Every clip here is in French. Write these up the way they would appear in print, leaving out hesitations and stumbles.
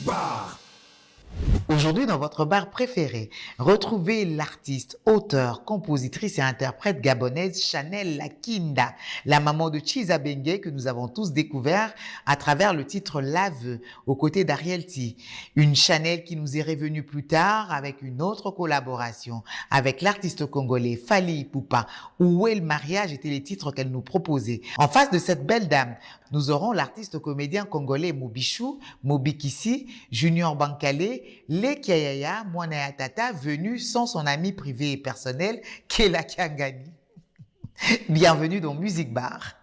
Bar. Aujourd'hui, dans votre bar préféré, retrouvez l'artiste, auteure, compositrice et interprète gabonaise Chanel Lakinda, la maman de Chiza Bengue que nous avons tous découvert à travers le titre L'Aveu, aux côtés d'Ariel T. Une Chanel qui nous est revenue plus tard avec une autre collaboration avec l'artiste congolais Fally Ipupa, Où est le mariage étaient les titres qu'elle nous proposait. En face de cette belle dame, nous aurons l'artiste comédien congolais Mobichou, Mobikissi, Junior Bankale, Lekia Yaya, Mwana Tata, venu sans son ami privé et personnel, Kela Kiangani. Bienvenue dans Music Bar.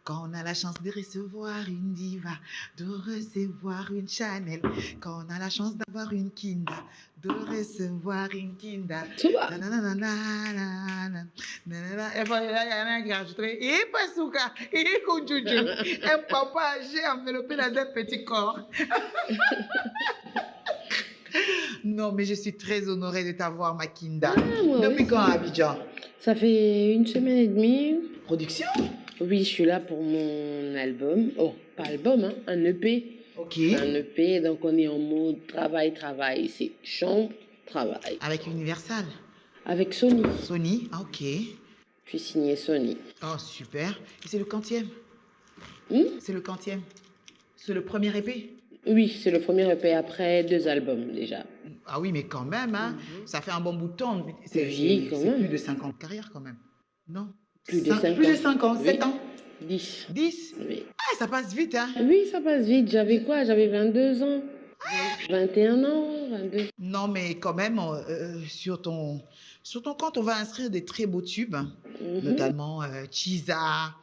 Quand on a la chance de recevoir une diva, de recevoir une Chanel, quand on a la chance d'avoir une Kinda, de recevoir une Kinda. Il y en a qui rajouteraient, et pas souka, et konjuju, un papa âgé enveloppé dans un petit corps. Non, mais je suis très honorée de t'avoir, ma Kinda. Depuis quand à Abidjan? Ça fait 1 semaine et demie. Production? Oui, je suis là pour mon album. Oh, pas album, hein, un EP. Ok. Un EP, donc on est en mode travail. C'est chambre, travail. Avec Universal? Avec Sony. Sony, ah, ok. Je suis signé Sony. Oh, super. Et c'est le quantième? C'est le quantième? C'est le premier EP? Oui, c'est le premier EP après 2 albums déjà. Ah oui, mais quand même, hein, ça fait un bon bout de temps. C'est plus de 5 ans de carrière quand même. Non? Plus de 5 ans. Plus de 5 ans, 7 ans? 10. 10? Oui. Ah, ça passe vite, hein? Oui, ça passe vite. J'avais quoi? J'avais 22 ans. 21 ans, 22. Non, mais quand même, sur ton compte, on va inscrire des très beaux tubes, notamment Chiza.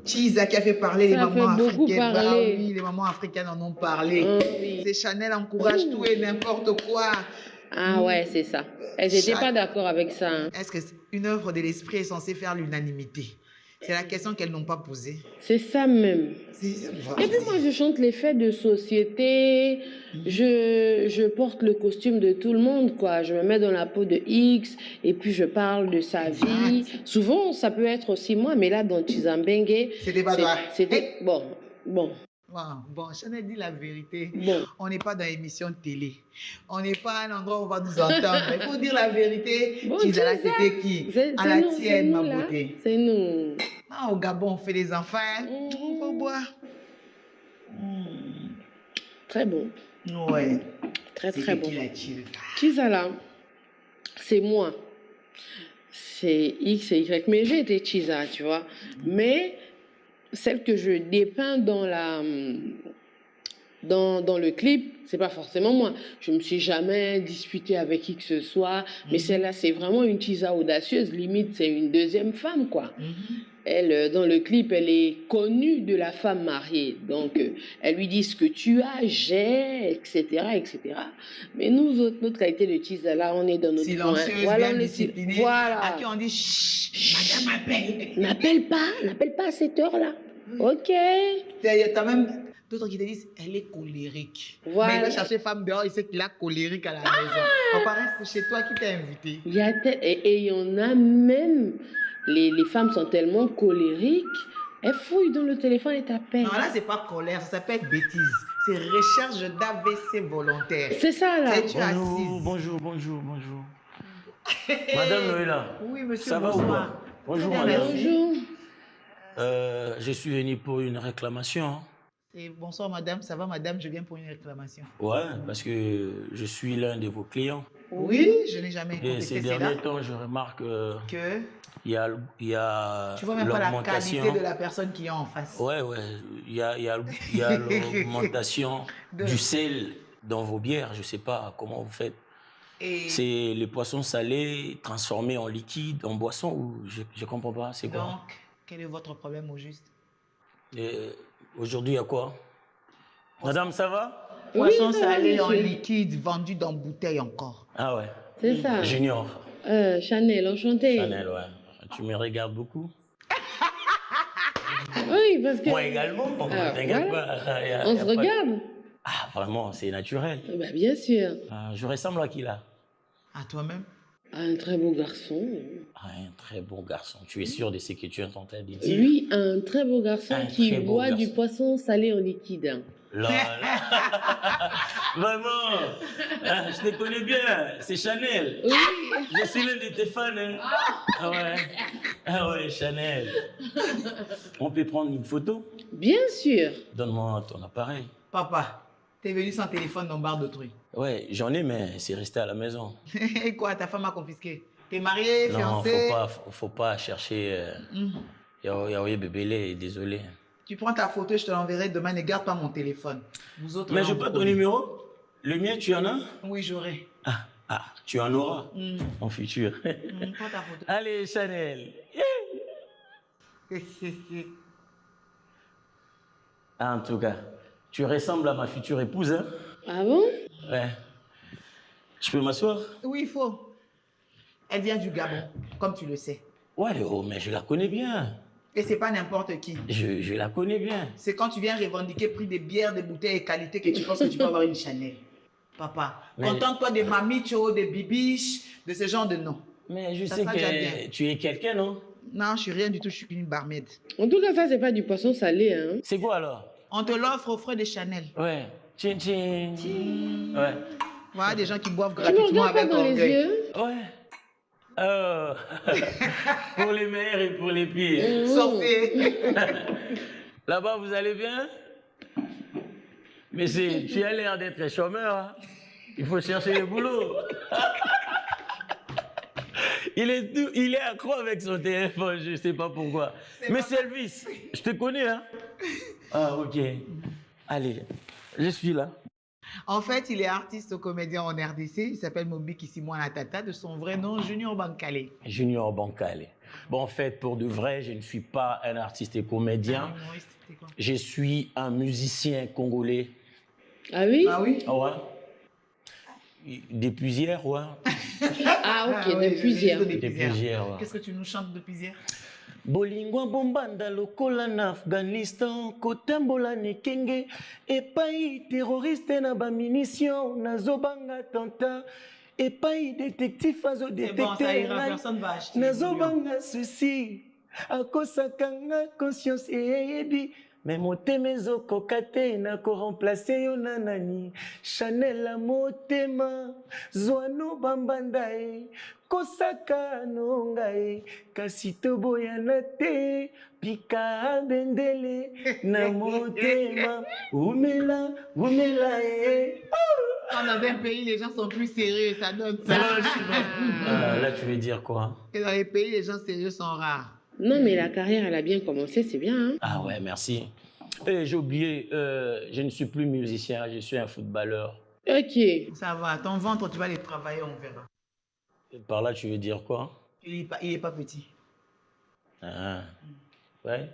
Chiza qui a fait parler les mamans africaines. Bah, oui, les mamans africaines en ont parlé. Oui. C'est Chanel encourage tout et n'importe quoi. Ah ouais, c'est ça. Elles n'étaient pas d'accord avec ça. Hein. Est-ce qu'une œuvre de l'esprit est censée faire l'unanimité? C'est la question qu'elles n'ont pas posée. C'est ça même. Et puis moi, je chante les faits de société. Je porte le costume de tout le monde, quoi. Je me mets dans la peau de X et puis je parle de sa vie. Souvent, ça peut être aussi moi, mais là, dans Tizambengue... C'était pas toi. C'était... Bon. Bon, Chanel dit la vérité. Bon. On n'est pas dans l'émission de télé. On n'est pas à un endroit où on va nous entendre. Il faut dire la vérité. Bon, Tizala, c'était qui? À la tienne, ma beauté. C'est nous. Ah, au Gabon, on fait des enfants. Il faut boire. Très bon. Ouais. Très bon. Qui la Chiza? Chizala, c'est moi. C'est X et Y. Mais j'ai été Chiza, tu vois. Mais celle que je dépeins dans le clip, c'est pas forcément moi. Je me suis jamais disputée avec qui que ce soit. Mais celle-là, c'est vraiment une Chiza audacieuse. Limite, c'est une deuxième femme, quoi. Elle, dans le clip, elle est connue de la femme mariée. Donc, elle lui dit ce que tu as, j'ai, etc., etc. Mais nous autres, notre qualité de Chiza, là, on est dans notre silencieuse, voilà, bien disciplinée. Voilà. À qui on dit chut, madame appelle. N'appelle pas à cette heure-là. Ok. T'as même d'autres qui te disent elle est colérique. Voilà. Mais il va chercher femme dehors, il sait qu'il a colérique à la maison. Papa, reste chez toi qui t'a invité. Et il y en a même. Les femmes sont tellement colériques, elles fouillent dans le téléphone et t'appellent. Non, là, c'est pas colère, ça s'appelle bêtise. C'est recherche d'AVC volontaire. C'est ça, là. Bonjour. Madame Noëlla. Oui, monsieur. Ça va ou pas? Bonjour, madame. Bonjour. Je suis venu pour une réclamation. Hein. Et bonsoir, madame. Ça va, madame? Je viens pour une réclamation. Ouais, parce que je suis l'un de vos clients. Oui, je n'ai jamais Et contesté ces cela. derniers temps, je remarque Que il y a tu vois même pas la l'augmentation. qualité de la personne qui est en face. Ouais, il y a l'augmentation du sel dans vos bières. Je sais pas comment vous faites. Et C'est les poissons salés transformés en liquide, en boisson, ou je comprends pas, c'est quoi? donc, quel est votre problème au juste? Aujourd'hui, il y a quoi? Madame, ça va? Poisson Oui, ça va, salé en monsieur. liquide, vendu dans bouteille encore. Ah ouais. C'est ça. Junior. Chanel, enchantée. Chanel, ouais. Tu me regardes beaucoup? Oui, parce que... Moi également. T'inquiète voilà. pas. On se regarde. Ah, vraiment, c'est naturel. Bah, bien sûr. Je ressemble à qui là? À toi-même? Un très beau garçon. Ah, un très bon garçon. Tu es sûr de ce que tu es en train de dire? Oui, un très beau garçon Un qui très beau boit du garçon. poisson salé en liquide. Là, là. Vraiment, ah, je te connais bien, c'est Chanel. Oui. Je suis l'un de tes fans. Hein. Ah ouais, Chanel. On peut prendre une photo? Bien sûr. Donne-moi ton appareil. Papa, t'es venu sans téléphone dans le bar d'autrui. Ouais, j'en ai, mais c'est resté à la maison. Et quoi, ta femme a confisqué? T'es marié, Non, fiancé? faut pas chercher. Yaoye Bébélé, désolé. Tu prends ta photo, je te l'enverrai demain. Ne garde pas mon téléphone. Vous autres. Mais là, je on pas vous ton connaît. numéro? Le mien, tu en as? Oui, j'aurai. Ah, tu en auras en futur. Prends ta photo. Allez, Chanel. Ah, en tout cas, tu ressembles à ma future épouse, hein? Ah bon? Ouais. Je peux m'asseoir? Oui, il faut. Elle vient du Gabon, comme tu le sais. Ouais, oh, mais je la connais bien. Et c'est pas n'importe qui. Je la connais bien. C'est quand tu viens revendiquer prix des bières, des bouteilles et qualité que tu penses que tu peux avoir une Chanel. Papa, Mais- contente-toi des mamichos, des bibiches, de ce genre de noms. Mais je Ça sais sera déjà que bien. tu es quelqu'un, non? Non, je suis rien du tout, je suis qu'une barmaid. En tout cas, ça, c'est pas du poisson salé, hein. C'est quoi alors? On te l'offre aux frais de Chanel. Ouais. Tchin tchin. Ouais. Voilà des gens qui boivent Tu me gratuitement regardes pas avec dans les orgueil. yeux? Ouais. Oh. Pour les meilleurs et pour les pires. Sortez. Là-bas, vous allez bien? Mais tu as l'air d'être chômeur. Hein? Il faut chercher le boulot. Il est accro avec son téléphone, je ne sais pas pourquoi. Mais service, je te connais, hein? Ah, ok. Allez, je suis là. En fait, il est artiste comédien en RDC. Il s'appelle Mobi Kissimwana Tata, de son vrai nom, Junior Bankale. Junior Bankale. Bon, en fait, pour de vrai, je ne suis pas un artiste et comédien. Humoriste, c'était quoi? Je suis un musicien congolais. Ah oui? Ah oui? Ah ouais? Depuis hier, ouais. Ah ok, Ah ouais, depuis hier. juste Depuis hier, ouais. Qu'est-ce que tu nous chantes depuis hier? Bolingwa bombanda lokola na Afghanistan kotambola nekenge epai terroriste na bamunition nazobanga attentat epai détective C'est bon, ça azodetecte ira, ngai personne va acheter. nazobanga susi akosakanga conscience eyebi me motema ezokoka te nakoremplace yo na nani Chanel ya motema zwano bambanda e kosaka no ngai kasi toboyana te pika bendele na motema umela e. Quand dans un pays, les gens sont plus sérieux, ça donne ça. Là, tu veux dire quoi? Et dans les pays, les gens sérieux sont rares. Non, mais la carrière, elle a bien commencé, c'est bien, hein. Ah ouais, merci. J'ai oublié, je ne suis plus musicien, je suis un footballeur. Ok. Ça va, ton ventre, tu vas les travailler, on verra. Par là, tu veux dire quoi? Il est pas petit. Ah, ouais.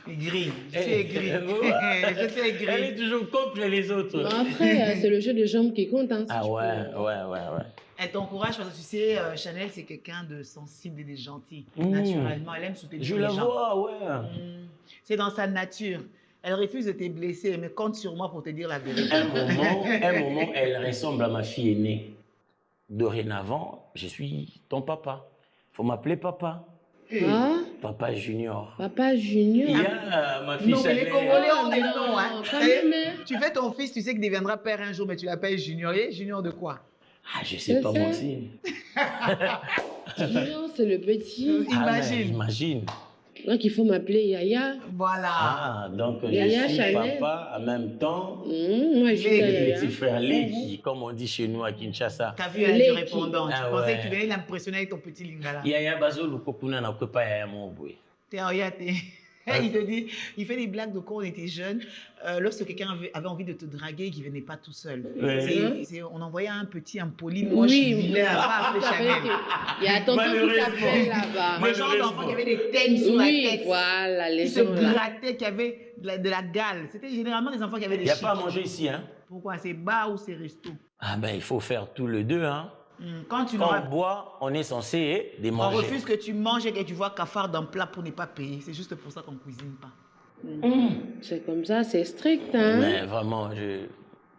Il est gris. Je Eh, suis gris. Je suis Elle gris. est toujours contre les autres. Après, c'est le jeu de jambes qui compte, hein. si Ah tu ouais, peux. ouais. Elle t'encourage parce que tu sais, Chanel, c'est quelqu'un de sensible et de gentil. Mmh. Naturellement, elle aime soutenir Je les la gens. vois, ouais. C'est dans sa nature. Elle refuse de te blesser, mais compte sur moi pour te dire la vérité. Un moment, elle ressemble à ma fille aînée. Dorénavant, je suis ton papa. Faut m'appeler papa. Ah, Papa Junior. papa Il Junior. y a ma fille Non, mais les Chanel. Congolais ont des Non, noms. Hein. quand même, hein. Tu fais ton fils, tu sais qu'il deviendra père un jour, mais tu l'appelles Junior. Et Junior de quoi? Ah, je sais pas moi aussi. Junior, c'est le petit. Imagine. Ah, mais imagine. Donc, il faut m'appeler Yaya. Voilà. Ah, donc Yaya je suis Chanel. papa en même temps. Moi, je suis Les Le Yaya. petit frère Leki, comme on dit chez nous à Kinshasa. T'as vu, elle est Leki. répondant. Tu Ah pensais ouais. que tu venais l'impressionner avec ton petit lingala. Yaya Bazolo Kokuna na kwepa Yaya Mobwe. T'es en yate. Il te dit, il fait des blagues de quand on était jeune. Lorsque quelqu'un avait envie de te draguer et qu'il venait pas tout seul. Ouais. On envoyait un petit impoli, moche, Oui, vilain, va appeler Ça fait Chanel. que- Il y a tonton qui Malheureusement. t'appelle là-bas. Les gens d'enfants qui avaient des teignes sur la Oui, tête. voilà, Qui les se gens là. grattaient, qui avaient de la gale. C'était généralement des enfants qui avaient des Il n'y a chics. pas à manger ici, hein? Pourquoi? C'est bar ou c'est resto? Ah ben, il faut faire tout le deux, hein? Quand tu Quand n'auras- on boit, on est censé on démanger. refuse que tu manges et que tu vois cafard dans le plat pour ne pas payer. C'est juste pour ça qu'on ne cuisine pas. C'est comme ça, c'est strict, hein. Mais vraiment,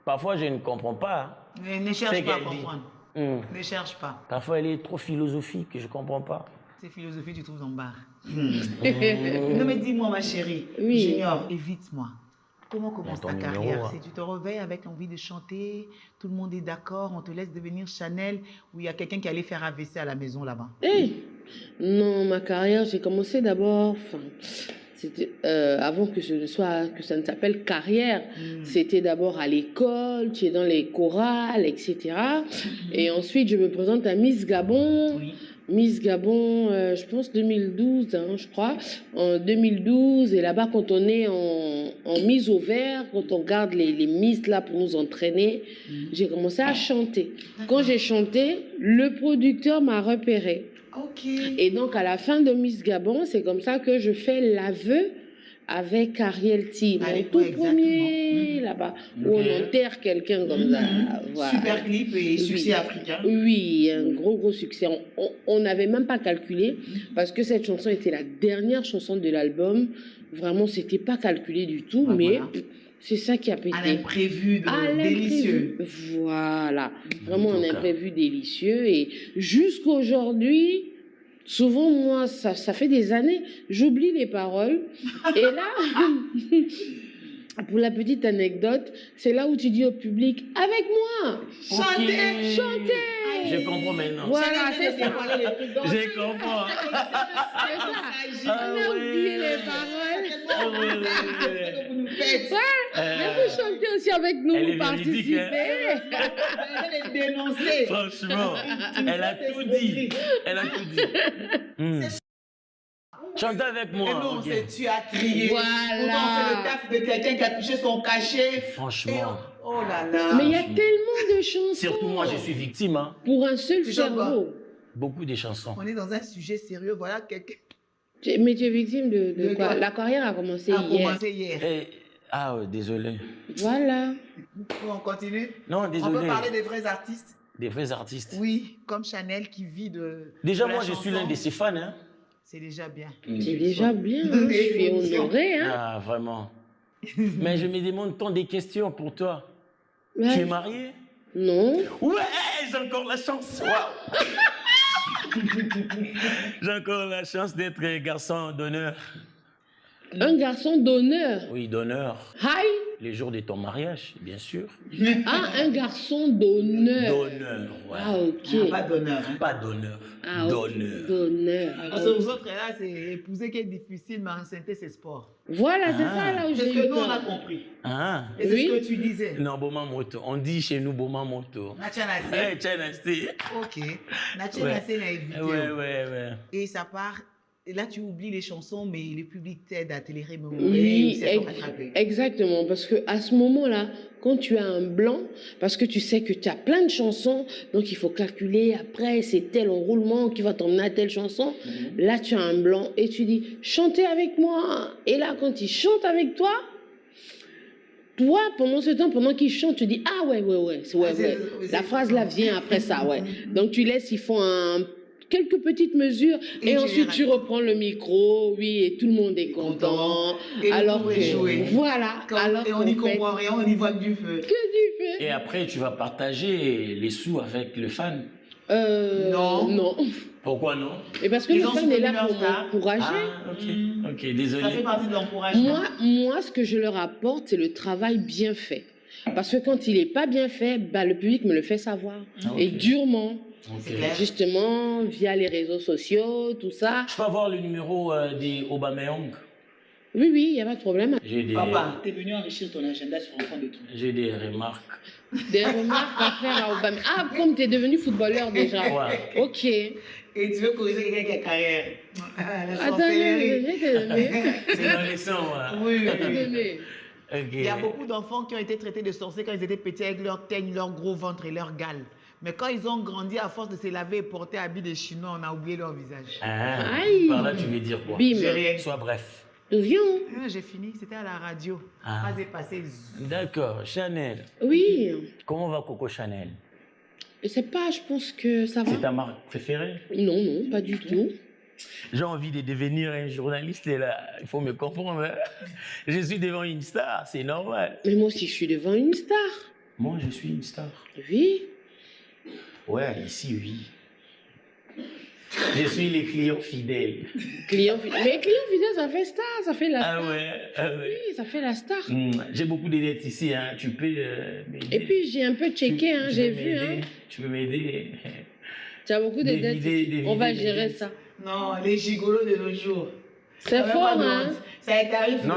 parfois je ne comprends pas. Ne ce cherche pas à qu'elle dit. comprendre. Ne cherche pas. Parfois, elle est trop philosophique, je ne comprends pas. Ces philosophies, tu trouves dans le bar. Non, mais dis-moi, ma chérie. Oui. Junior, évite-moi. Comment commence ton ta numéro, carrière? hein. C'est tu te réveilles avec envie de chanter, tout le monde est d'accord, on te laisse devenir Chanel, ou il y a quelqu'un qui allait faire AVC à la maison là-bas? Non, ma carrière, j'ai commencé d'abord, c'était avant que ça ne s'appelle carrière, c'était d'abord à l'école, tu es dans les chorales, etc. Et ensuite, je me présente à Miss Gabon. Oui. Miss Gabon, je pense 2012, hein, je crois, en 2012. Et là-bas, quand on est en mise au vert, quand on regarde les Miss là pour nous entraîner, j'ai commencé à chanter. Quand j'ai chanté, le producteur m'a repéré. Ok. Et donc, à la fin de Miss Gabon, c'est comme ça que je fais l'aveu avec Ariel T, mon tout premier là-bas, où on enterre quelqu'un comme ça. Voilà. Super clip et succès africain. Oui, un gros succès. On n'avait même pas calculé, parce que cette chanson était la dernière chanson de l'album. Vraiment, c'était pas calculé du tout, mais voilà. c'est ça qui a pété. À l'imprévu, délicieux. Voilà, vraiment un imprévu délicieux. Et jusqu'aujourd'hui, souvent, moi, ça fait des années, j'oublie les paroles. Et là, pour la petite anecdote, c'est là où tu dis au public, avec moi, Chantez, chantez. Je comprends maintenant. Voilà, c'est ça. Je comprends. On a oublié les paroles. Mais vous chantez aussi avec nous, Elle est vous participez. véridique, Elle est dénoncée. Franchement, elle a tout dit. Elle a tout dit. Chante avec moi. Et non, ok. tu as crié. Voilà. Pourtant, on fait le taf de quelqu'un qui a touché son cachet. Franchement. Oh là là. Mais il y a tellement de chansons. Surtout moi, je suis victime. Hein. Pour un seul Tu chantes cerveau. Beaucoup de chansons. On est dans un sujet sérieux. Voilà quelqu'un Mais tu es victime de De quoi? quoi? La carrière a commencé a hier. commencé hier. Ah, ouais, désolé. Voilà. On continue. Non, On peut désolé. parler des vrais artistes. Des vrais artistes. Oui, comme Chanel qui vit de. Déjà, de la moi, je suis chanson. l'un de ses fans. Hein. C'est déjà bien. C'est déjà bien. Hein. Je suis honorée. Hein. Ah, vraiment. Mais je me demande tant des questions pour toi. Ouais. Tu es marié? Non. Ouais, j'ai encore la chance. Waouh. J'ai encore la chance d'être garçon d'honneur. Un garçon d'honneur. Oui, d'honneur. Hi. Les jours de ton mariage, bien sûr. Ah, un garçon d'honneur. D'honneur, ouais. Ah, ok. Pas d'honneur. Hein. Pas d'honneur. Ah, ok. D'honneur. D'honneur. Parce que vous autres, là, c'est épouser qui est difficile, mais enceinter, c'est sport. Voilà, c'est Ah. ça là où C'est j'ai ce que eu nous, on a peur. compris. Ah. Et c'est Oui. ce que tu disais. Non, Boma Moto. On dit chez nous Boma Moto. Natchanase. Eh, tiens, Nasty. Ok. Natchanase l'a évité. Ouais. Et ça part. Et là, tu oublies les chansons, mais le public t'aide à te les remémorer. Oui, c'est rattraper. exactement. Parce que à ce moment-là, quand tu as un blanc, parce que tu sais que tu as plein de chansons, donc il faut calculer après, c'est tel enroulement qui va t'emmener à telle chanson. Là, tu as un blanc et tu dis, chantez avec moi. Et là, quand il chante avec toi, pendant ce temps, pendant qu'il chante, tu dis, ah ouais. La phrase là vient après ça, ouais. Donc tu laisses, ils font quelques petites mesures et ensuite tu reprends le micro, oui, et tout le monde est content. Et alors vous que, pouvez jouer. voilà. Alors et on n'y qu'en fait, comprend rien, on y voit du feu. que du feu. Et après, tu vas partager les sous avec le fan. Non. Pourquoi non? Et parce que Ils le ont fan est là soutenu pour leur star. m'encourager. Ah, ok, désolé. Ça fait partie de l'encouragement. Moi, ce que je leur apporte, c'est le travail bien fait. Parce que quand il n'est pas bien fait, bah, le public me le fait savoir. Ah, ok. Et durement. Ok. clair. Justement, via les réseaux sociaux, tout ça. Je peux avoir le numéro d'Obameyang? Oui, il n'y a pas de problème. Papa, t'es venu enrichir ton agenda sur enfant de tout. J'ai des remarques. Des remarques à faire à Obama. Ah, comme tu es devenu footballeur déjà. Ouais. Ok. Et tu veux corriger quelqu'un qui a carrière. La Attends, sorcellerie. je vais te donner. C'est dans les sangs, voilà. Oui, Je vais te oui. donner. Ok. Il y a beaucoup d'enfants qui ont été traités de sorciers quand ils étaient petits avec leur teigne, leur gros ventre et leur gale. Mais quand ils ont grandi, à force de se laver et porter habits des Chinois, on a oublié leur visage. Ah, Aïe. par là, tu veux dire quoi? Bim. J'ai rien. Sois bref. Viens. Ah, j'ai fini, c'était à la radio. Ah. La phrase est passée. D'accord. Chanel. Oui. Comment va Coco Chanel? Je sais pas, je pense que ça va. C'est ta marque préférée? Non, pas du tout. J'ai envie de devenir un journaliste et là, il faut me comprendre. Hein. Je suis devant une star, c'est normal. Mais moi aussi, je suis devant une star. Moi, je suis une star. Oui. Ouais, ici, oui. Je suis les clients fidèles. Mais client fidèle, ça fait star, ça fait la star. Ah ouais. Oui, ça fait la star. J'ai beaucoup de dettes ici, hein. Tu peux m'aider. Et puis j'ai un peu checké, hein, j'ai vu. Hein. Tu peux m'aider. Tu as beaucoup de dettes. On va gérer ça. Non, les gigolos de nos jours. C'est fort, hein? Ça t'arrive Non,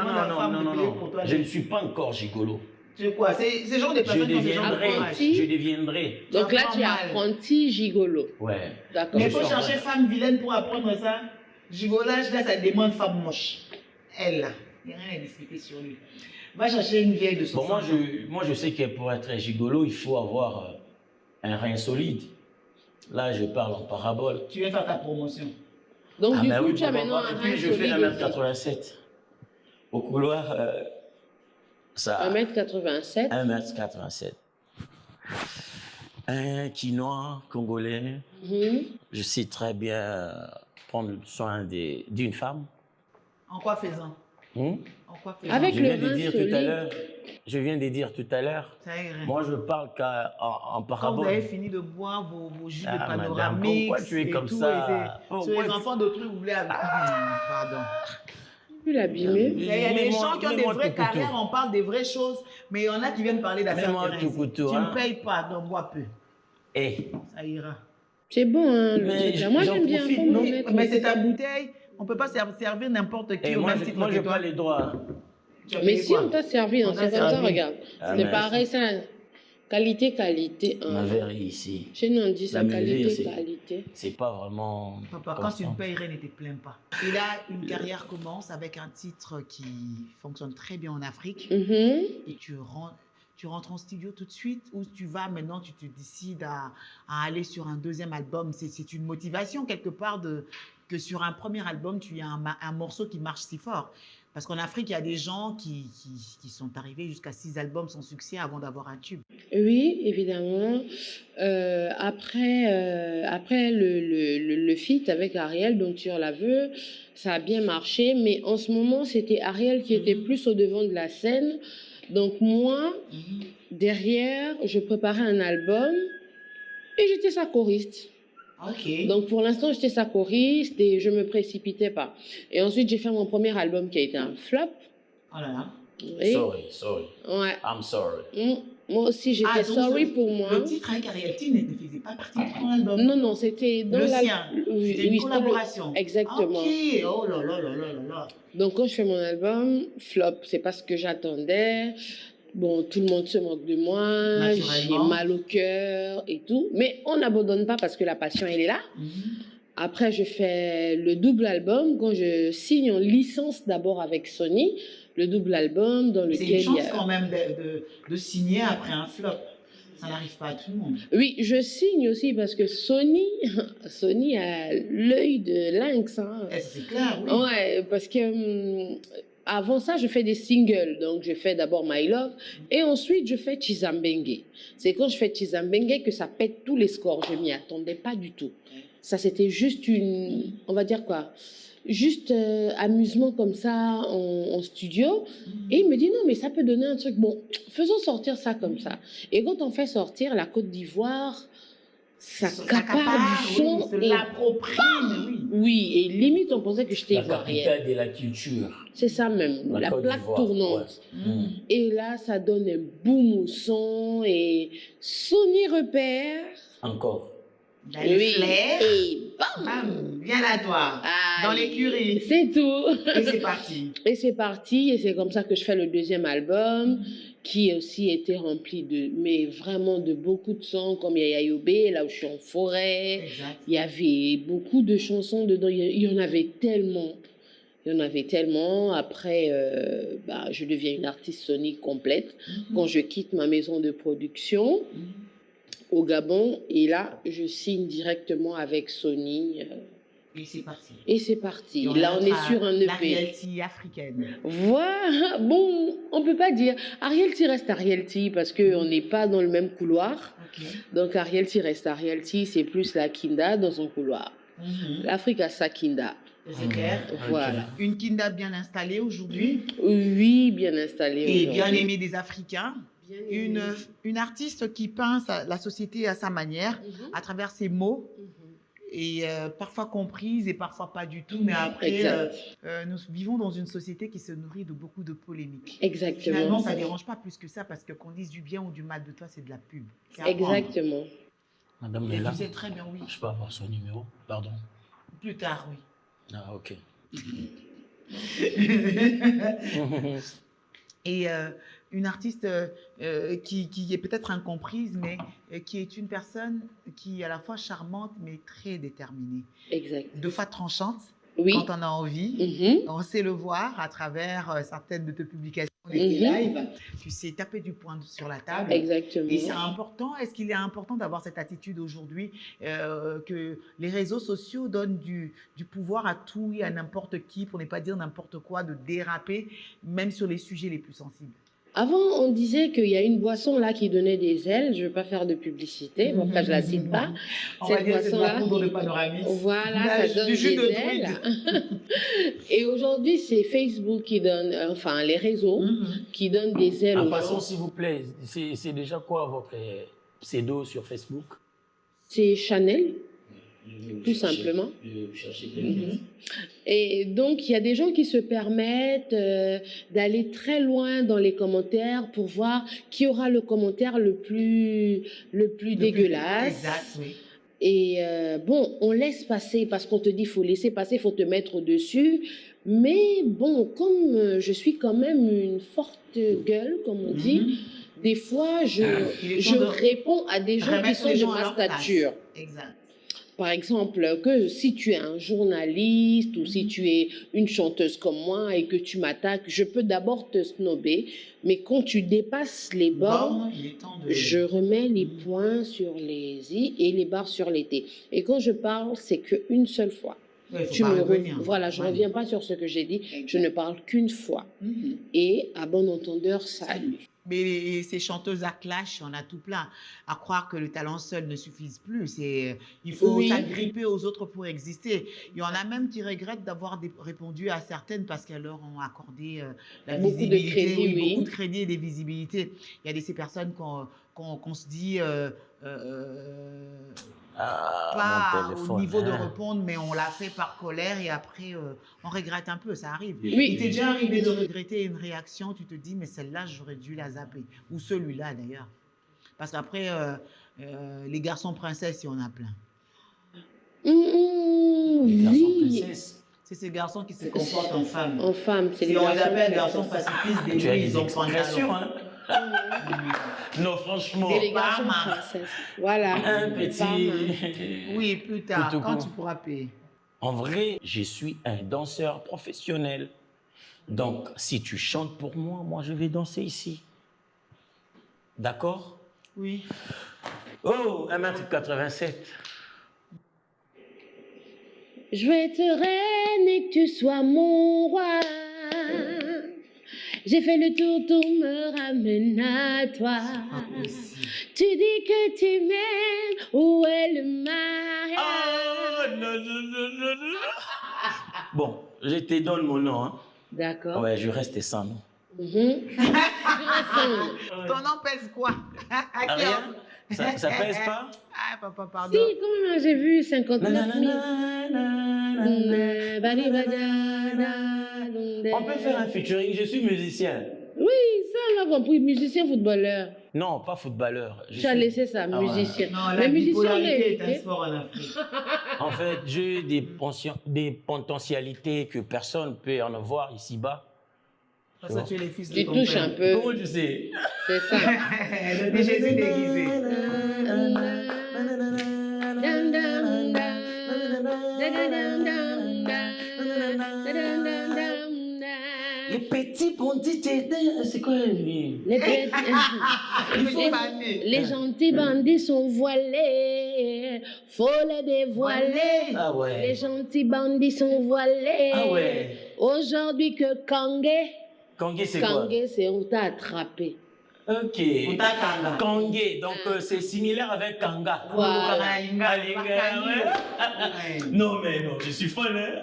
pour toi. je ne suis pas encore gigolo. C'est quoi? C'est ce genre de personnes qui ont ce genre de courage. Je deviendrai. Donc là, tu es mal. apprenti gigolo. Ouais. D'accord. Mais il faut chercher femme vilaine pour apprendre ça. Gigolage, là, ça demande femme moche. Elle, là, il n'y a rien à discuter sur lui. Va chercher une vieille de 60 Bon, ans. moi, je sais que pour être gigolo, il faut avoir un rein solide. Là, je parle en parabole. Tu viens faire ta promotion. Donc du ben coup, oui, tu as maintenant un et rein puis, je fais solide. 1m87. Au couloir, ça... 1m87. 1m87. Un quinois congolais. Mhm. Je sais très bien prendre soin d'une femme. En quoi faisant? Hmm? En quoi faisant? Avec Je le viens de rein dire solide. tout à l'heure. Je viens de dire tout à l'heure. Ça irait. Moi, je parle en Quand parabole. vous avez fini de boire vos jus de Madame, panoramique, pourquoi tu es et comme tout, ça? et sur les enfants d'autrui, vous voulez... Pardon. Tu l'abîmer. Il y a des gens qui ont des Mets-moi vraies tout couteau. carrières, on parle des vraies choses, mais il y en a qui viennent parler d'affaires Mets-moi terrain tout ici. couteau, Tu hein. ne payes pas, donc bois peu. Eh, Ça ira. C'est bon, hein, le Mais truc là. Moi, j'en j'aime bien. profite, Faut me non, mettre. Mais c'est ta bouteille, on ne peut pas servir n'importe qui eh, au moi, même je titre n'ai que pas toi. les droits. Tu as Mais payé si quoi? on t'a servi, On on t'a c'est comme ça, servi. regarde. Ah, C'est merci. pareil, ça. Qualité. Ma Hein. verre ici. Chez nous, on dit ça, La mesure, qualité. c'est pas vraiment. Papa, quand tu ne constant. payerais, ne te plains pas. Et là, une carrière commence avec un titre qui fonctionne très bien en Afrique. Mhm. Et tu rentres en studio tout de suite ou tu vas maintenant, tu te décides à aller sur un deuxième album. C'est une motivation quelque part que sur un premier album, tu as un morceau qui marche si fort. Parce qu'en Afrique, il y a des gens qui sont arrivés jusqu'à 6 albums sans succès avant d'avoir un tube. Oui, évidemment. Après le feat avec Ariel, dont tu l'aveu, ça a bien marché. Mais en ce moment, c'était Ariel qui était plus au devant de la scène. Donc moi, derrière, je préparais un album et j'étais sa choriste. Ok. Donc pour l'instant, j'étais sa choriste et je ne me précipitais pas. Et ensuite, j'ai fait mon premier album qui a été un flop. Oh là là. Oui. Sorry. Ouais. I'm sorry. Moi aussi, j'étais donc sorry pour moi. Le titre avec Ariel T ne faisait pas partie de ton album. Non, c'était dans Le la... sien. Oui, C'était une oui, collaboration. Exactement. Ok. Oh là là là là là là. Donc quand je fais mon album, flop, c'est pas ce que j'attendais. Bon, tout le monde se moque de moi, j'ai Naturellement. mal au cœur et tout. Mais on n'abandonne pas parce que la passion, elle est là. Après, je fais le double album quand je signe en licence d'abord avec Sony. Le double album dans C'est lequel une il chance y a... quand même de signer après un flop. Ça n'arrive pas à tout le monde. Oui, je signe aussi parce que Sony a l'œil de lynx. Hein. C'est clair, oui. Ouais, parce que avant ça, je fais des singles. Donc, je fais d'abord My Love et ensuite, je fais Chizambenge. C'est quand je fais Chizambenge que ça pète tous les scores. Je m'y attendais pas du tout. Ça, c'était juste on va dire quoi, juste amusement comme ça en studio. Et il me dit, non, mais ça peut donner un truc. Bon, faisons sortir ça comme ça. Et quand on fait sortir la Côte d'Ivoire, ça capare du son. Oui, et l'approprie, oui. oui, et limite, on pensait que j'étais La ivoirienne. capitale de la culture. C'est ça même, la Côte plaque d'Ivoire, tournante. ouais. Et là, ça donne un boom au son et Sony repère. Encore. Dans les flairs, Et bam! bam, viens là toi, dans Allez, l'écurie. c'est tout. Et c'est parti. Et c'est parti, et c'est comme ça que je fais le deuxième album, qui aussi était rempli mais vraiment de beaucoup de sons, comme Yaya Yobé, là où je suis en forêt. Exact. Il y avait beaucoup de chansons dedans, il y en avait tellement. Il y en avait tellement. Après, je deviens une artiste Sony complète quand je quitte ma maison de production au Gabon. Et là, je signe directement avec Sony. Et c'est parti. Et c'est parti. Et Là, on est sur un La EP. réalité africaine. Voilà. Bon, on peut pas dire. Ariel T reste Ariel T parce qu'on n'est pas dans le même couloir. Ok. Donc, Ariel T reste Ariel T. C'est plus la Kinda dans son couloir. L'Afrique a sa Kinda. C'est clair. Voilà. Une Kinda bien installée aujourd'hui Oui, bien installé. et bien aujourd'hui. aimée des Africains. une artiste qui peint la société à sa manière, à travers ses mots, et parfois comprise et parfois pas du tout. Mais après, nous vivons dans une société qui se nourrit de beaucoup de polémiques. Exactement. Finalement, ça ne dérange pas plus que ça parce que qu'on dise du bien ou du mal de toi, c'est de la pub. Exactement. Madame Et Léla, vous savez très bien, oui. je peux avoir son numéro? Pardon. Plus tard, oui. Ah, ok. Et une artiste qui est peut-être incomprise, mais qui est une personne qui est à la fois charmante, mais très déterminée. Exact. De fois tranchante, Oui. quand on a envie. On sait le voir à travers certaines de tes publications, de tes lives. Tu sais taper du poing sur la table. Exactement. Et c'est important. Est-ce qu'il est important d'avoir cette attitude aujourd'hui que les réseaux sociaux donnent du pouvoir à tout et à n'importe qui, pour ne pas dire n'importe quoi, de déraper, même sur les sujets les plus sensibles? Avant, on disait qu'il y a une boisson là qui donnait des ailes. Je ne veux pas faire de publicité, bon, après je la cite pas. Cette boisson-là, poudre de Panoramis. Voilà, ça donne des ailes. Et aujourd'hui, c'est Facebook qui donne, enfin les réseaux qui donnent des ailes. En passant, s'il vous plaît, c'est déjà quoi votre pseudo sur Facebook? C'est Chanel. Tout simplement. Et donc, il y a des gens qui se permettent d'aller très loin dans les commentaires pour voir qui aura le commentaire le plus dégueulasse. Exact, oui. Et bon, on laisse passer parce qu'on te dit qu'il faut laisser passer, il faut te mettre au-dessus. Mais bon, comme je suis quand même une forte gueule, comme on dit, des fois, je réponds à des gens qui sont de ma stature. Exact. Par exemple, que si tu es un journaliste ou si tu es une chanteuse comme moi et que tu m'attaques, je peux d'abord te snober, mais quand tu dépasses les bornes, je remets les points sur les i et les barres sur les t. Et quand je parle, c'est qu'une seule fois. Ouais, voilà, je ne reviens pas sur ce que j'ai dit, je ne parle qu'une fois. Et à bon entendeur, salut. Mais ces chanteuses à clash, on a tout plein. À croire que le talent seul ne suffise plus. Il faut s'agripper aux autres pour exister. Il y en a même qui regrettent d'avoir répondu à certaines parce qu'elles leur ont accordé beaucoup visibilité, de crédit, beaucoup de crédit et des visibilités. Il y a ces personnes qu'on se dit pas au niveau de répondre, mais on l'a fait par colère et après on regrette un peu, ça arrive. Il t'est déjà arrivé de regretter une réaction, tu te dis mais celle-là j'aurais dû la zapper, ou celui-là d'ailleurs, parce qu'après les garçons princesses il y en a plein. Les garçons princesses, c'est ces garçons qui se comportent en femmes. En femmes, c'est si on les appelle garçons pacifistes, des nuits, ils ont expressions, hein. Non, franchement. Délégation princesse. Voilà. Un petit. Oui, plus tard, quand tu pourras payer. En vrai, je suis un danseur professionnel. Donc, si tu chantes pour moi, moi je vais danser ici. D'accord? Oui. Oh, 1m87. Je vais être reine et que tu sois mon roi. J'ai fait le tour, tout me ramène à toi. Tu dis que tu m'aimes, où est le mariage? Oh, non. Bon, je te donne mon nom. Hein. D'accord. Ouais, je reste sans nom. Ton nom pèse quoi? Rien? Ça pèse pas? Ah, papa, pardon. Si, quand même, j'ai vu 59 000. On peut faire un featuring, je suis musicien. Oui, ça, on a compris. Musicien, footballeur. Non, pas footballeur. Tu as laissé ça, musicien. Ouais. Non, la bipolarité est un sport en Afrique. En fait, j'ai des potentialités que personne ne peut en avoir ici-bas. Ça, tu es les fils de tu touches un peu. Comment tu sais? C'est ça. Le Jésus déguisé. Les petits bandits, c'est quoi lui? Les gentils bandits sont voilés, faut les dévoiler. Ah ouais. Les gentils bandits sont voilés. Ah ouais. Aujourd'hui que Kangé. Kangé, c'est quoi? Kangé, c'est on t'a attrapé. Ok. Kangé, donc c'est similaire avec Kanga. Voilà. Non, mais non, je suis folle, hein?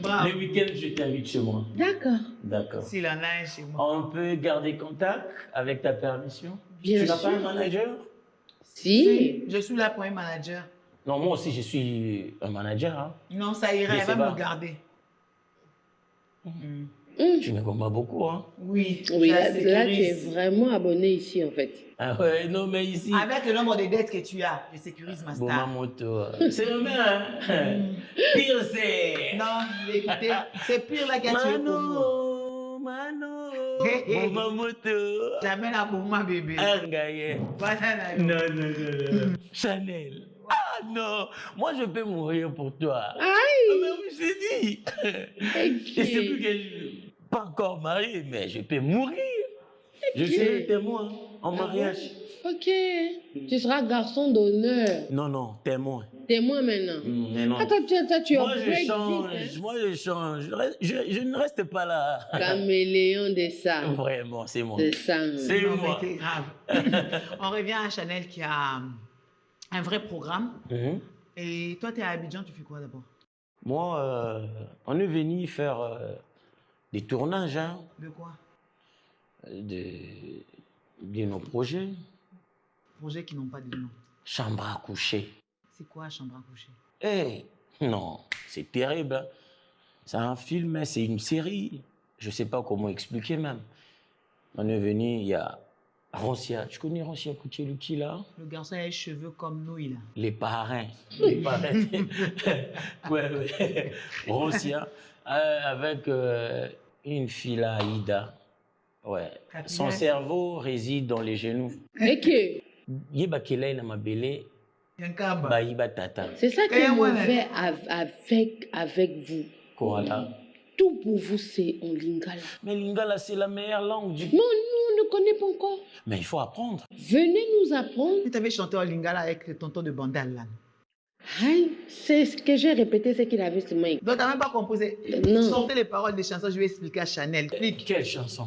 Bravo. les week-ends, je t'invite chez moi. D'accord. D'accord. S'il en a un chez moi. On peut garder contact avec ta permission? Bien Tu n'as sûr. pas un manager? Si. Je suis là pour un manager. Non, moi aussi, je suis un manager. Hein. Non, ça irait, Mais elle c'est va pas- me garder. Tu me comprends beaucoup, hein? Oui, Oui, je la là, tu es sécurise. vraiment abonné ici, en fait. Ah ouais, non, mais ici, Avec le nombre de dettes que tu as, je sécurise ma bon, star. ma moto, c'est le même, hein? Pire, c'est... Non, écoutez, c'est pire là qu'elle tué pour moi. Mano, Hey, bon, ma moto. J'amène à pour ma bébé. Ah, Gaïe. Voilà, là. Non, non, non, non. Chanel. Ah non, moi je peux mourir pour toi. Ah, mais oui, je t'ai dit. Et c'est plus que je suis pas encore marié, mais je peux mourir. Je serai témoin en mariage. Ok. Tu seras garçon d'honneur. Non, non, témoin. Témoin maintenant. Mais non. Ah, toi, tu es Moi au je Brexit, change, hein. moi je change. Je ne reste pas là. Caméléon des sangs. Vraiment, c'est moi. Des sangs. C'est Non, mais moi. c'est grave. On revient à Chanel qui a un vrai programme. Mhm. Et toi, tu es à Abidjan, tu fais quoi d'abord? Moi, on est venu faire des tournages hein, De quoi? de nos projets. Projets qui n'ont pas de nom. Chambre à coucher. C'est quoi, chambre à coucher? Eh, non, c'est terrible. Hein. C'est un film, mais c'est une série. Je ne sais pas comment expliquer même. On est venu, il y a Roncia. Tu connais Roncia Kucheluki là? Le garçon a les cheveux comme nous, il a. Les parrains. Les parrains. Ouais, ouais. Roncia, avec une fille là, Ida. Ouais. Son cerveau réside dans les genoux. Et que Yeba Kelay na mabele, Yankaba. ba yiba tata. c'est ça qui Et est moi, mauvais avec vous. Koala. Tout pour vous, c'est en lingala. Mais lingala, c'est la meilleure langue du Non, nous, on ne connaît pas encore. Mais il faut apprendre. Venez nous apprendre. Tu avais chanté en lingala avec le tonton de Bandal là. Hein, c'est ce que j'ai répété, c'est qu'il avait ce main. Donc, tu n'as même pas composé. Non. Sortez les paroles des chansons, je vais expliquer à Chanel. Explique. Quelle chanson?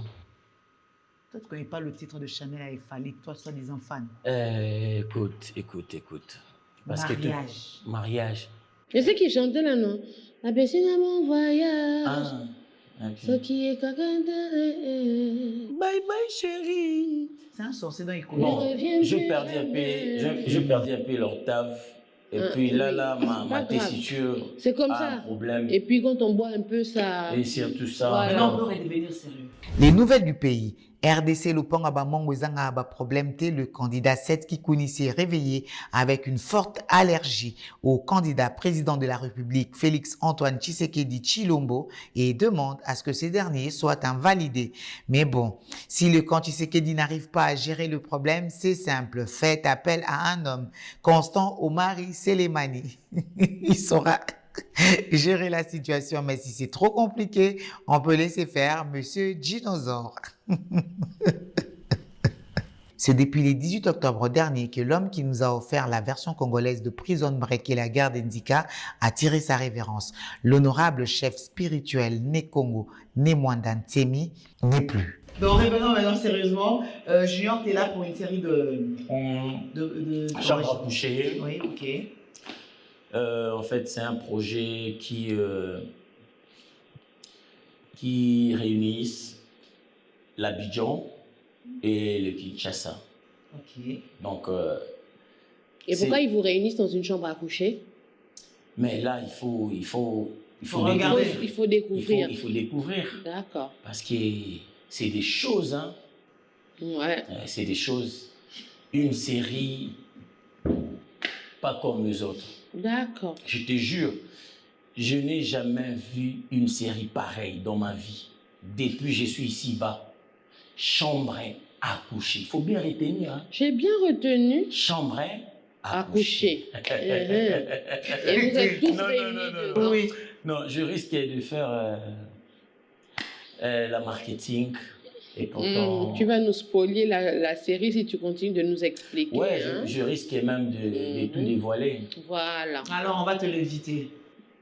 Toi, tu ne connais pas le titre de Chanel avec Falik, toi, soi-disant fan. Écoute. Mariage. Mariage. Et ce qu'il chantait là, non? La piscine à mon voyage. Ah, Ce ok. qui est Bye bye chérie. C'est un sorcier dans les Ne Bon, reviens je plus perdis un jamais. peu, je perdis un peu l'octave. Et Ah, puis là, oui, là, c'est ma pas grave. tessiture C'est comme a un ça. problème. Et puis quand on boit un peu, ça. Et surtout ça. Voilà. Maintenant, on peut redevenir sérieux. Les nouvelles du pays. RDC Lopang Abamongo Zanga Aba problème T, le candidat 7 Kikouni s'est réveillé avec une forte allergie au candidat président de la République Félix Antoine Tshisekedi Tshilombo et demande à ce que ces derniers soient invalidés. Mais bon, si le camp Tshisekedi n'arrive pas à gérer le problème, c'est simple. Faites appel à un homme, Constant Omari Selemani. Il saura gérer la situation, mais si c'est trop compliqué, on peut laisser faire Monsieur Dinosaure. C'est depuis le 18 octobre dernier que l'homme qui nous a offert la version congolaise de Prison Break et la guerre d'Indika a tiré sa révérence. L'honorable chef spirituel Nekongo Nemwandan Tsemi n'est plus. Donc revenons maintenant sérieusement. Junior, tu es là pour une série de Chambre à coucher. Oui, ok. En fait, c'est un projet qui réunit l'Abidjan et le Kinshasa. Ok. Donc, Et pourquoi ils vous réunissent dans une chambre à coucher? mais là, il faut regarder. découvrir. Il faut découvrir. Il faut découvrir. D'accord. Parce que c'est des choses, hein. Ouais. C'est des choses. Une série pas comme les autres. D'accord. Je te jure, je n'ai jamais vu une série pareille dans ma vie. Depuis que je suis ici-bas. Chambre à coucher. Il faut bien retenir. Hein. J'ai bien retenu Chambre à coucher. Et vous êtes tous réunis dedans. Oui. Non, je risque de faire la marketing. Et pourtant... Tu vas nous spoiler la série si tu continues de nous expliquer. Ouais, hein? je risque même de tout dévoiler. Voilà. Alors, on va te l'éviter.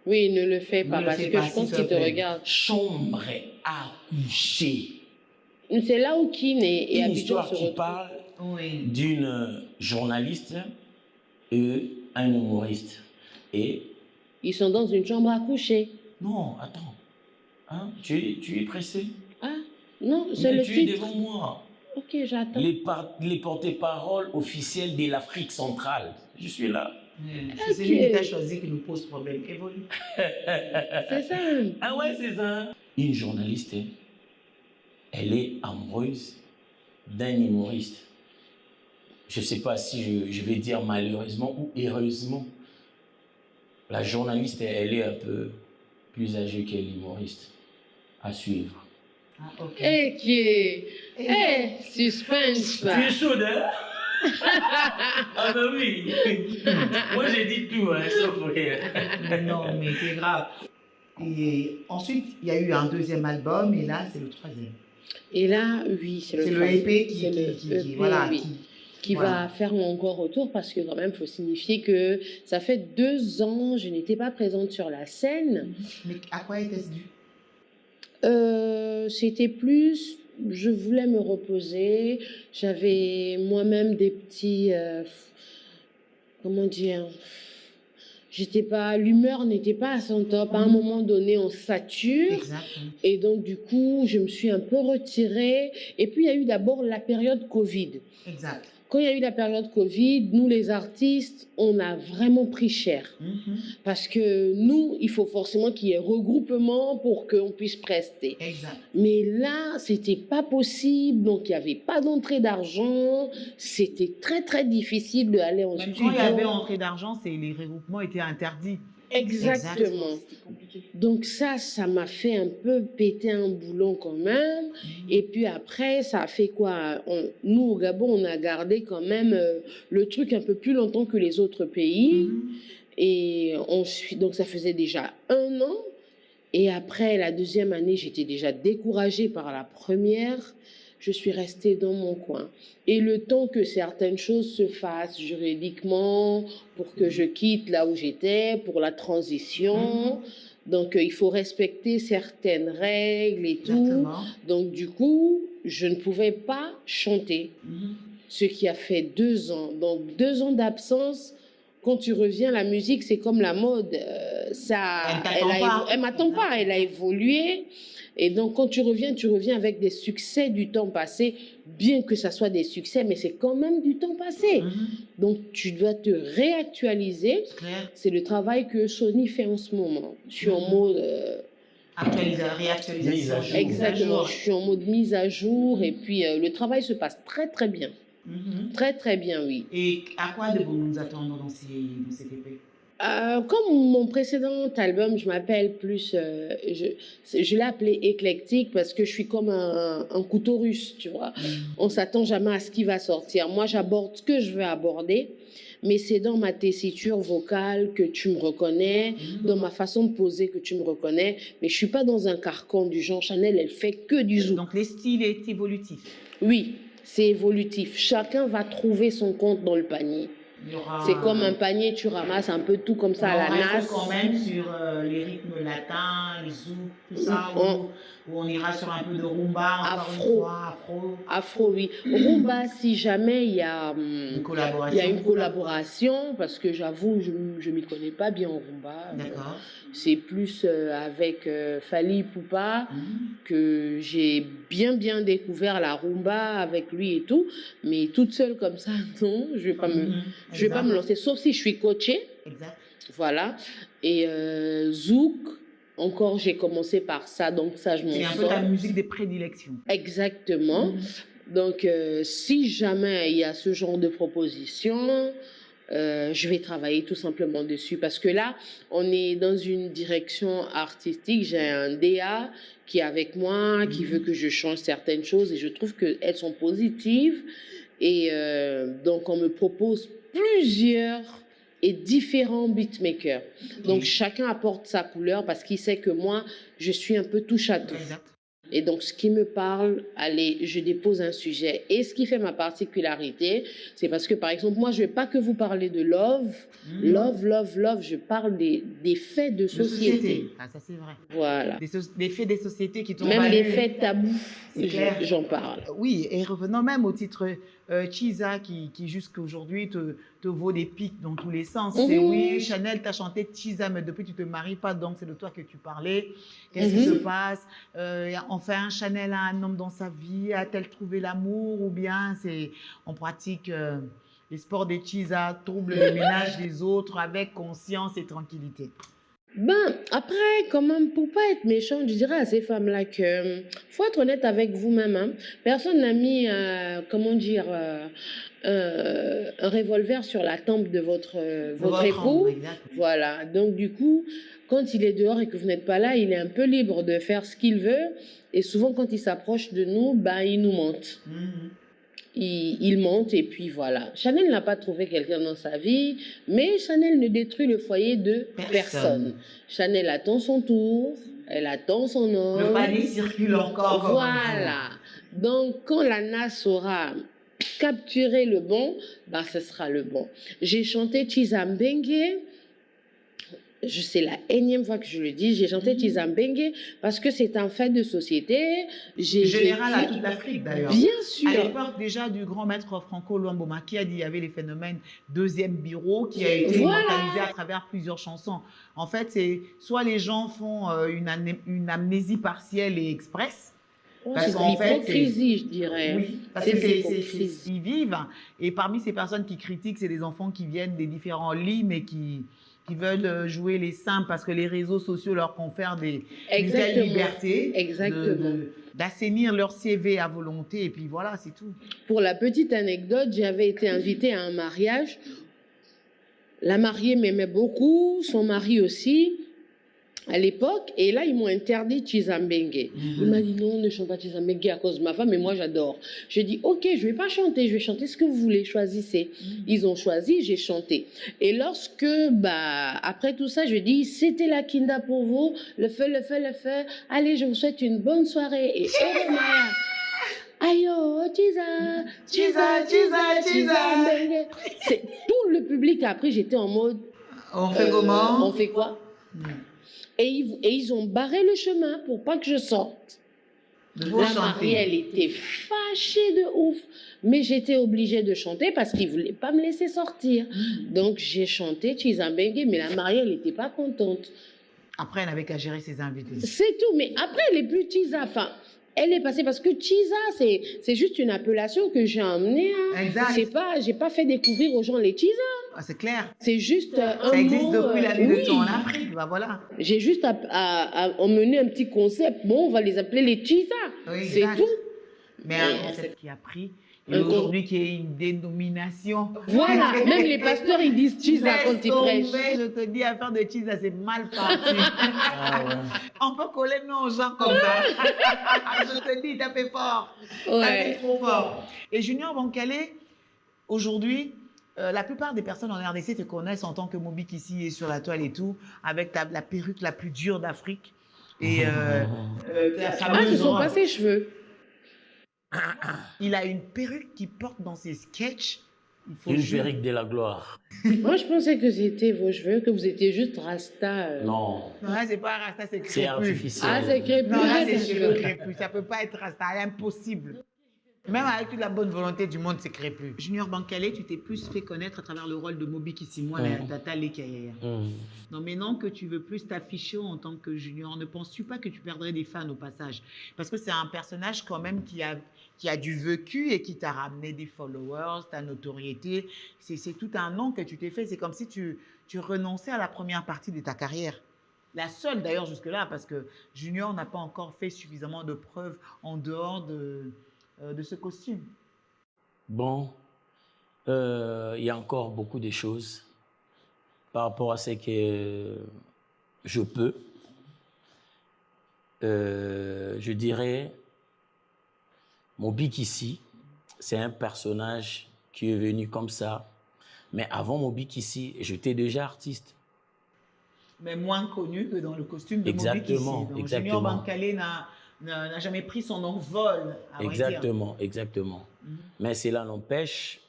Oui, ne le fais pas Ne le parce fais que pas, je pense s'il te qu'il te plaît. regarde. Chambre à coucher. C'est là où Kin et Une Abidjan histoire se qui retrouvent. parle Oui. d'une journaliste et un humoriste. Et Ils sont dans une chambre à coucher. Non, attends. Hein? Tu es pressé? Ah, non, c'est Mais le tu es titre. devant moi. Ok, j'attends. Les porte-paroles officiels de l'Afrique centrale. Je suis là. C'est celui que tu as choisi qui nous pose problème. Évolue. C'est ça. Ah ouais, c'est ça. Une journaliste, hein, elle est amoureuse d'un humoriste. Je ne sais pas si je vais dire malheureusement ou heureusement. La journaliste, elle est un peu plus âgée que l'humoriste. À suivre. Ah, ok. Suspense. Tu es chaude, hein? Ah ben oui. Moi, j'ai dit tout, hein, sauf rien. Mais non, mais c'est grave. Et ensuite, il y a eu un deuxième album et là, c'est le troisième. Et là, oui, c'est le EP qui va faire mon grand retour parce que quand même, il faut signifier que ça fait 2 ans, je n'étais pas présente sur la scène. Mais à quoi était-ce dû? C'était plus, je voulais me reposer. J'avais moi-même des petits, comment dire, l'humeur n'était pas à son top. À un moment donné, on sature. Exactement. Et donc, du coup, je me suis un peu retirée. Et puis, il y a eu d'abord la période Covid. Exact. Quand il y a eu la période Covid, nous, les artistes, on a vraiment pris cher. Parce que nous, il faut forcément qu'il y ait regroupement pour qu'on puisse prester. Exact. Mais là, c'était pas possible. Donc, il n'y avait pas d'entrée d'argent. C'était très, très difficile d'aller en studio. Quand il y avait entrée d'argent, les regroupements étaient interdits. Exactement. Donc ça m'a fait un peu péter un boulon quand même. Et puis après, ça a fait quoi? Nous, au Gabon, on a gardé quand même le truc un peu plus longtemps que les autres pays. Et donc ça faisait déjà 1 an. Et après, la deuxième année, j'étais déjà découragée par la première. Je suis restée dans mon coin. Et le temps que certaines choses se fassent juridiquement, pour que je quitte là où j'étais, pour la transition. Donc, il faut respecter certaines règles et tout. Donc, du coup, je ne pouvais pas chanter. Ce qui a fait 2 ans. Donc, 2 ans d'absence. Quand tu reviens, la musique, c'est comme la mode. Elle m'attend pas. Elle a évolué. Et donc, quand tu reviens avec des succès du temps passé, bien que ça soit des succès, mais c'est quand même du temps passé. Donc, tu dois te réactualiser. C'est le travail que Sony fait en ce moment. Je suis en mode... réactualisation. Exactement, je suis en mode mise à jour. Et puis, le travail se passe très, très bien. Très, très bien, oui. Et à quoi devons-nous nous attendre dans cet EP? Comme mon précédent album, je m'appelle plus, je l'ai appelé éclectique parce que je suis comme un couteau russe, tu vois. On s'attend jamais à ce qui va sortir. Moi, j'aborde ce que je veux aborder, mais c'est dans ma tessiture vocale que tu me reconnais, dans ma façon de poser que tu me reconnais, mais je suis pas dans un carcan du genre Chanel, elle fait que du zouk. Donc, le style est évolutif. Oui, c'est évolutif. Chacun va trouver son compte dans le panier. C'est comme un panier, tu ramasses un peu tout comme ça à la nasse. On quand même sur les rythmes latins, les zouk, tout ça, où on ira sur un peu de rumba, Afro, oui. Rumba, si jamais il y a une collaboration, parce que j'avoue, je ne m'y connais pas bien en rumba. D'accord. C'est plus avec Fally Ipupa que j'ai bien découvert la rumba avec lui et tout. Mais toute seule comme ça, non, je ne vais pas me lancer, sauf si je suis coachée. Exact. Voilà. Et zouk, encore, j'ai commencé par ça, donc ça, je m'en sors. C'est un peu ta musique des prédilections. Exactement. Donc, si jamais il y a ce genre de proposition, je vais travailler tout simplement dessus. Parce que là, on est dans une direction artistique. J'ai un DA qui est avec moi, qui veut que je change certaines choses et je trouve qu'elles sont positives. Et donc, on me propose plusieurs et différents beatmakers. Donc, chacun apporte sa couleur parce qu'il sait que moi, je suis un peu touche à tout. Exact. Et donc, ce qui me parle, allez, je dépose un sujet. Et ce qui fait ma particularité, c'est parce que, par exemple, moi, je ne vais pas que vous parler de love. Love. Je parle des faits de société. Ah, ça, c'est vrai. Voilà. Des faits des sociétés qui t'ont même les faits tabous, j'en parle. Oui, et revenons même au titre Chiza qui jusqu'à aujourd'hui te te vaut des pics dans tous les sens. C'est oui, Chanel t'a chanté Tisa, mais depuis tu ne te maries pas, donc c'est de toi que tu parlais. Qu'est-ce qui se passe? Enfin, Chanel a un homme dans sa vie, a-t-elle trouvé l'amour ou bien on pratique les sports des Tisa, trouble le ménage des autres avec conscience et tranquillité? Ben, après, quand même, pour pas être méchante, je dirais à ces femmes-là que faut être honnête avec vous-même. Hein. Personne n'a mis, comment dire, un revolver sur la tempe de votre époux. Voilà. Donc, du coup, quand il est dehors et que vous n'êtes pas là, il est un peu libre de faire ce qu'il veut. Et souvent, quand il s'approche de nous, ben, il nous mente. Il monte et puis voilà. Chanel n'a pas trouvé quelqu'un dans sa vie, mais Chanel ne détruit le foyer de personne. Chanel attend son tour, elle attend son homme. Le panier circule encore. Voilà. Donc, quand la NAS aura capturé le bon, bah, ce sera le bon. J'ai chanté Tizambengue. C'est la énième fois que je le dis, j'ai chanté Tizambengue parce que c'est un fait de société. Général à toute l'Afrique d'ailleurs. Bien sûr. À l'époque déjà du grand maître Franco Luamboma qui a dit qu'il y avait les phénomènes deuxième bureau qui a été immortalisé à travers plusieurs chansons. En fait, c'est soit les gens font une amnésie partielle et express. C'est l'hypocrisie, je dirais. Oui, parce que ils vivent. Et parmi ces personnes qui critiquent, c'est des enfants qui viennent des différents lits, mais qui veulent jouer les simples parce que les réseaux sociaux leur confèrent une telle liberté d'assainir leur CV à volonté. Et puis voilà, c'est tout. Pour la petite anecdote, j'avais été invitée à un mariage. La mariée m'aimait beaucoup, son mari aussi. À l'époque, et là, ils m'ont interdit Tizambengue. Il m'a dit non, ne chante pas Tizambengue à cause de ma femme, mais moi, j'adore. Je dis, ok, je ne vais pas chanter, je vais chanter ce que vous voulez, choisissez. Ils ont choisi, j'ai chanté. Et lorsque, après tout ça, je dis, c'était la kinda pour vous, le feu. Allez, je vous souhaite une bonne soirée. Et oh, Maya, ayo, Tizambengue. C'est tout le public a appris, j'étais en mode. On fait comment? On fait quoi? Et ils ont barré le chemin pour pas que je sorte. La mariée, elle était fâchée de ouf. Mais j'étais obligée de chanter parce qu'ils ne voulaient pas me laisser sortir. Donc, j'ai chanté Tizambengue, mais la mariée, elle n'était pas contente. Après, elle n'avait qu'à gérer ses invités. C'est tout. Mais après, elle n'est plus Tiza. Enfin, elle est passée parce que Tiza, c'est juste une appellation que j'ai emmenée. Hein. Exact. J'ai pas fait découvrir aux gens les Tiza. Ah, c'est clair. C'est juste un mot. Ça existe depuis la nuit de temps en Afrique. Bah, voilà. J'ai juste à emmener un petit concept. Bon, on va les appeler les Tiza. Oui, c'est tout. Mais un concept qui a pris. Et aujourd'hui, qui est une dénomination. Voilà, même les pasteurs, ils disent Tiza quand ils prêchent. Je te dis, affaire de Tiza, c'est mal parti. On peut coller nos aux gens comme ça. Je te dis, t'as fait fort. T'as fait trop fort. Et Junior Bankole, aujourd'hui, la plupart des personnes en RDC te connaissent en tant que Moby Kissi est sur la toile et tout, avec la perruque la plus dure d'Afrique. Et ce sont pas ses cheveux. Il a une perruque qu'il porte dans ses sketchs. Une perruque de la gloire. Moi, je pensais que c'était vos cheveux, que vous étiez juste rasta. Non, c'est pas rasta, c'est crépus. C'est artificiel. Ah, c'est crépus. Non, là, c'est cheveux crépus. Ça peut pas être rasta, c'est impossible. Même avec toute la bonne volonté du monde, c'est crépus. Junior Bankole, tu t'es plus fait connaître à travers le rôle de Moby Kissi, moi, Tata Lekaya. Non, maintenant que tu veux plus t'afficher en tant que Junior, ne penses-tu pas que tu perdrais des fans au passage? Parce que c'est un personnage quand même qui a du vécu et qui t'a ramené des followers, ta notoriété. C'est tout un nom que tu t'es fait. C'est comme si tu renonçais à la première partie de ta carrière. La seule d'ailleurs jusque-là, parce que Junior n'a pas encore fait suffisamment de preuves en dehors de ce costume. Bon, il y a encore beaucoup de choses par rapport à ce que je peux. Je dirais, Moby Kissi, c'est un personnage qui est venu comme ça. Mais avant Moby Kissi, j'étais déjà artiste. Mais moins connu que dans le costume de Moby Kissi. Donc, exactement. Junior Bankole n'a jamais pris son envol. Exactement. Mais cela n'empêche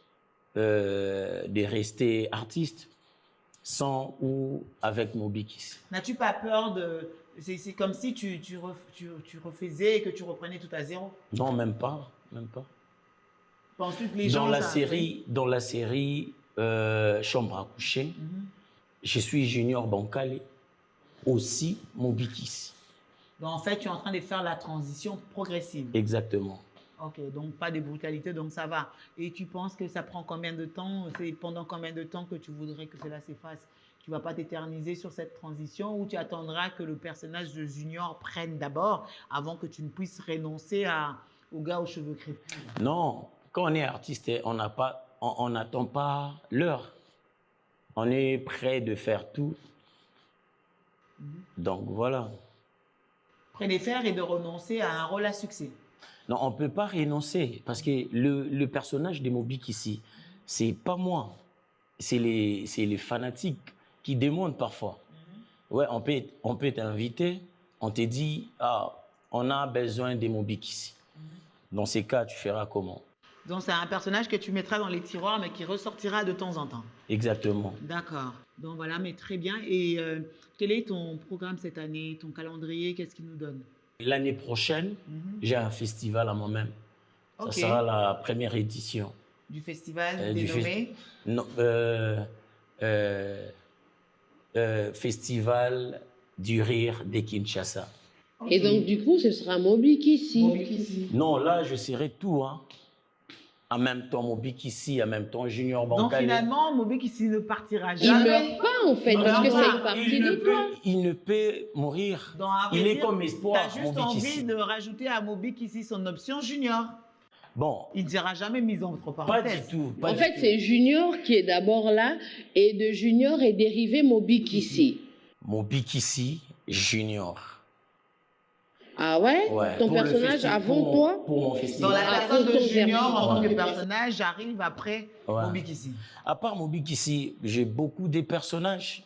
de rester artiste sans ou avec Moby Kissi. N'as-tu pas peur de... C'est comme si tu refaisais et que tu reprenais tout à zéro? Non, même pas. Penses-tu que les gens... Dans la série, chambre à coucher. Je suis junior bancalé, aussi Mobikissi. Donc, en fait, tu es en train de faire la transition progressive. Exactement. Ok, donc pas de brutalité, donc ça va. Et tu penses que ça prend combien de temps? C'est pendant combien de temps que tu voudrais que cela s'efface? Tu vas pas t'éterniser sur cette transition ou tu attendras que le personnage de Junior prenne d'abord avant que tu ne puisses renoncer au gars aux cheveux crépus? Non, quand on est artiste, on n'attend pas l'heure. On est prêt de faire tout. Donc voilà. Près de faire et de renoncer à un rôle à succès. Non, on ne peut pas renoncer parce que le personnage de Mobikissi, c'est pas moi. C'est les fanatiques qui demandent parfois. Ouais, on peut t'inviter, on te dit, ah, on a besoin de Mobikissi. Dans ces cas, tu feras comment? Donc, c'est un personnage que tu mettras dans les tiroirs, mais qui ressortira de temps en temps. Exactement. D'accord. Donc, voilà, mais très bien. Et quel est ton programme cette année, ton calendrier? Qu'est-ce qu'il nous donne? L'année prochaine, j'ai un festival à moi-même. Ok. Ça sera la première édition. Du festival dénommé? Non, Festival du rire de Kinshasa. Et donc, du coup, ce sera Mobikissi. Mobikissi. Non, là, je serai tout. Hein. En même temps, Mobikissi, en même temps, Junior Bancalé. Donc, finalement, Mobikissi ne partira Il jamais. ne meurt pas, en fait, parce que c'est une partie de toi. Il ne peut mourir. Donc, il est comme espoir, tu as juste envie de rajouter à Mobikissi son option Junior. Bon. Il ne sera jamais mis entre parenthèses. Pas du tout. En fait, c'est Junior qui est d'abord là, et de Junior est dérivé Mobikissi. Mobikissi Junior. Ah ouais, ton personnage avant toi? Pour mon festival. Dans la personne de Junior en tant que personnage arrive après Mobikissi. À part Mobikissi, j'ai beaucoup de personnages.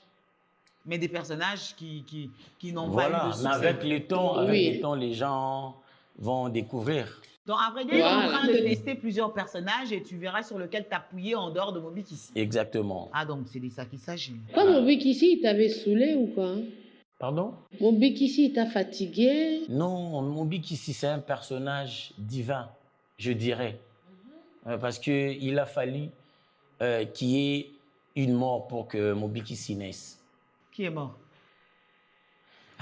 Mais des personnages qui n'ont pas eu de succès. Mais avec le temps, les gens vont découvrir. Donc, à vrai dire, tu es en train de tester plusieurs personnages et tu verras sur lequel t'appuyer en dehors de Mobikissi. Exactement. Ah, donc c'est de ça qu'il s'agit. Quand Mobikissi, il t'avait saoulé ou quoi? Pardon? Mobikissi, il t'a fatigué? Non, Mobikissi, c'est un personnage divin, je dirais. Parce qu'il a fallu qu'il y ait une mort pour que Mobikissi naisse. Qui est mort?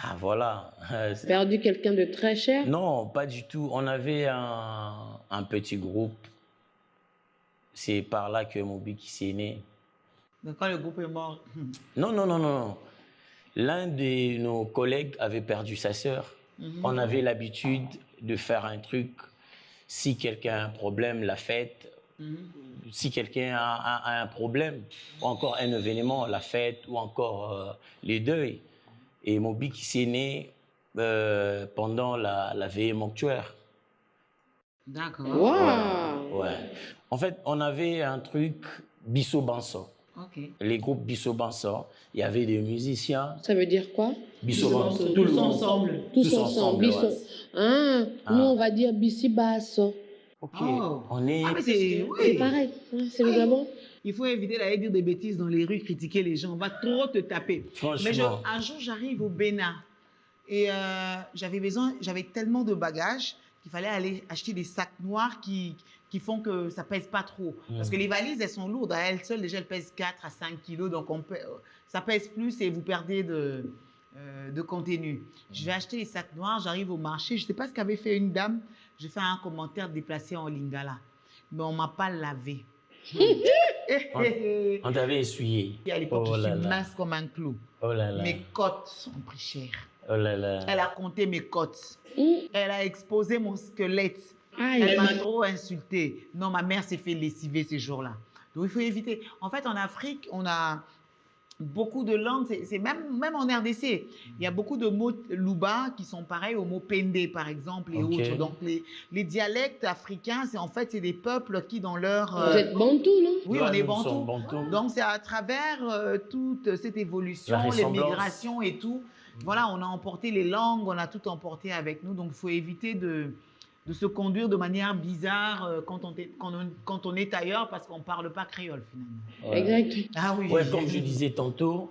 Ah, voilà. Perdu quelqu'un de très cher? Non, pas du tout. On avait un petit groupe. C'est par là que Mobikissi est né. Donc, quand le groupe est mort... Non. L'un de nos collègues avait perdu sa sœur. On avait l'habitude de faire un truc. Si quelqu'un a un problème, la fête. Si quelqu'un a un problème, ou encore un événement, la fête, ou encore les deuils. Et Mobikissi est né pendant la veillée mortuaire. D'accord. Wow. Ouais. En fait, on avait un truc Bisso Banso. Okay. Les groupes Bisso Banso, il y avait des musiciens. Ça veut dire quoi? Bisso Banso. Tous ensemble. Tous ensemble. Ouais. Nous, on va dire Bissi Basso. Ok. On est... Ah, mais c'est pareil. C'est le Gabon. Il faut éviter d'aller dire des bêtises dans les rues, critiquer les gens. On va trop te taper. Franchement. Mais un jour, j'arrive au Bénin et j'avais tellement de bagages qu'il fallait aller acheter des sacs noirs qui font que ça pèse pas trop. Parce que les valises, elles sont lourdes. À elles seules, déjà, elles pèsent 4 à 5 kilos. Donc, ça pèse plus et vous perdez de contenu. Je vais acheter les sacs noirs. J'arrive au marché. Je ne sais pas ce qu'avait fait une dame. J'ai fait un commentaire déplacé en lingala. Mais on ne m'a pas lavé. On t'avait essuyé. Et à l'époque, je suis mince comme un clou. Oh là là. Mes côtes ont pris cher. Oh là là. Elle a compté mes côtes. Elle a exposé mon squelette. Elle m'a trop insultée. Non, ma mère s'est fait lessiver ces jours-là. Donc, il faut éviter. En fait, en Afrique, on a beaucoup de langues. C'est même en RDC. Il y a beaucoup de mots louba qui sont pareils aux mots pende, par exemple, et autres. Donc, les dialectes africains, c'est des peuples qui, dans leur... Vous êtes bantou, non? Oui, on est bantou. Donc, c'est à travers toute cette évolution, les migrations et tout. Voilà, on a emporté les langues, on a tout emporté avec nous. Donc, il faut éviter de se conduire de manière bizarre quand on est ailleurs parce qu'on ne parle pas créole, finalement. Exact. Ah oui. Ouais, comme je disais tantôt,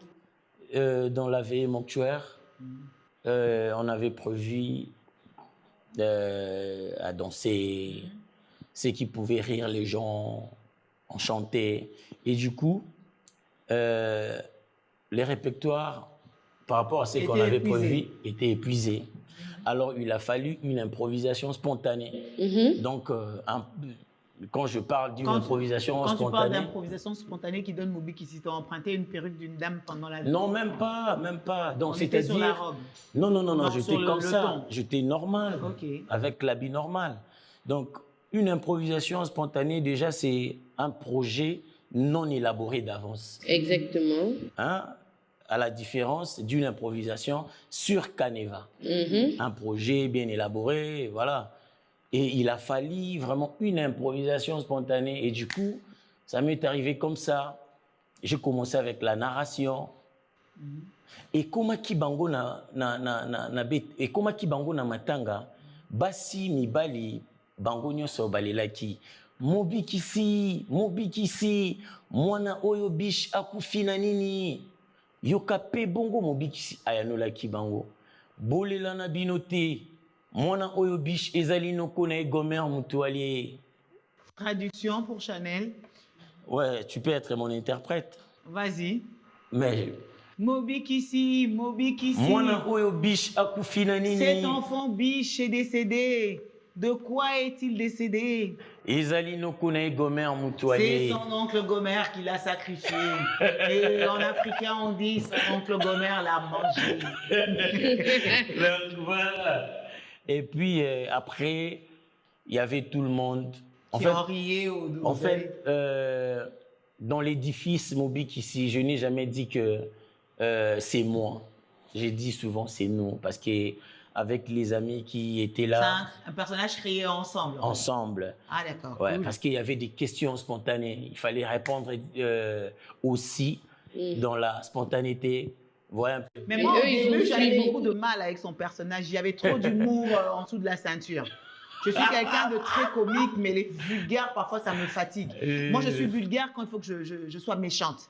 dans la veillée mortuaire, on avait prévu à danser, ce qui pouvait rire les gens, on chantait. Et du coup, les répertoires, par rapport à ce qu'on avait prévu, étaient épuisés. Alors, il a fallu une improvisation spontanée. Donc, quand je parle d'une improvisation spontanée... Quand tu parles d'improvisation spontanée qui donne Moby Kissi, t'as emprunté une perruque d'une dame pendant la... Non, même pas. Donc, c'était sur la robe. Non, j'étais comme ça. J'étais normal, avec l'habit normal. Donc, une improvisation spontanée, déjà, c'est un projet non élaboré d'avance. Exactement. Hein? À la différence d'une improvisation sur Caneva. Un projet bien élaboré, voilà. Et il a fallu vraiment une improvisation spontanée. Et du coup, ça m'est arrivé comme ça. J'ai commencé avec la narration. Et comment kibango na matanga, basi mibali bango nyoso balelaki. Moby Kissi, mwana oyo biche akufina nini. Yokape bongo Moby Kissi ayanolaki bango. Bolela na binote. Mwana oyo biche ezali noko na Gomer mutualie. Traduction pour Chanel. Ouais, tu peux être mon interprète. Vas-y. Mais... Moby Kissi. Mwana oyo biche akufina nini. Cet enfant biche est décédé. De quoi est-il décédé? Ezali noko na Gomer mutualie. C'est son oncle Gomer qui l'a sacrifié. Et en africain, on dit son oncle Gomer l'a mangé. Donc voilà. Et puis après, il y avait tout le monde. En fait, dans l'édifice Moby Kissi, je n'ai jamais dit que c'est moi. J'ai dit souvent c'est nous, parce qu'avec les amis qui étaient là... C'est un personnage créé ensemble. Ensemble. Ah d'accord. Ouais, parce qu'il y avait des questions spontanées. Il fallait répondre aussi dans la spontanéité. Voilà. Mais moi, au début, j'avais beaucoup de mal avec son personnage. Il y avait trop d'humour en dessous de la ceinture. Je suis quelqu'un de très comique, mais les vulgaires, parfois, ça me fatigue. Moi, je suis vulgaire quand il faut que je sois méchante.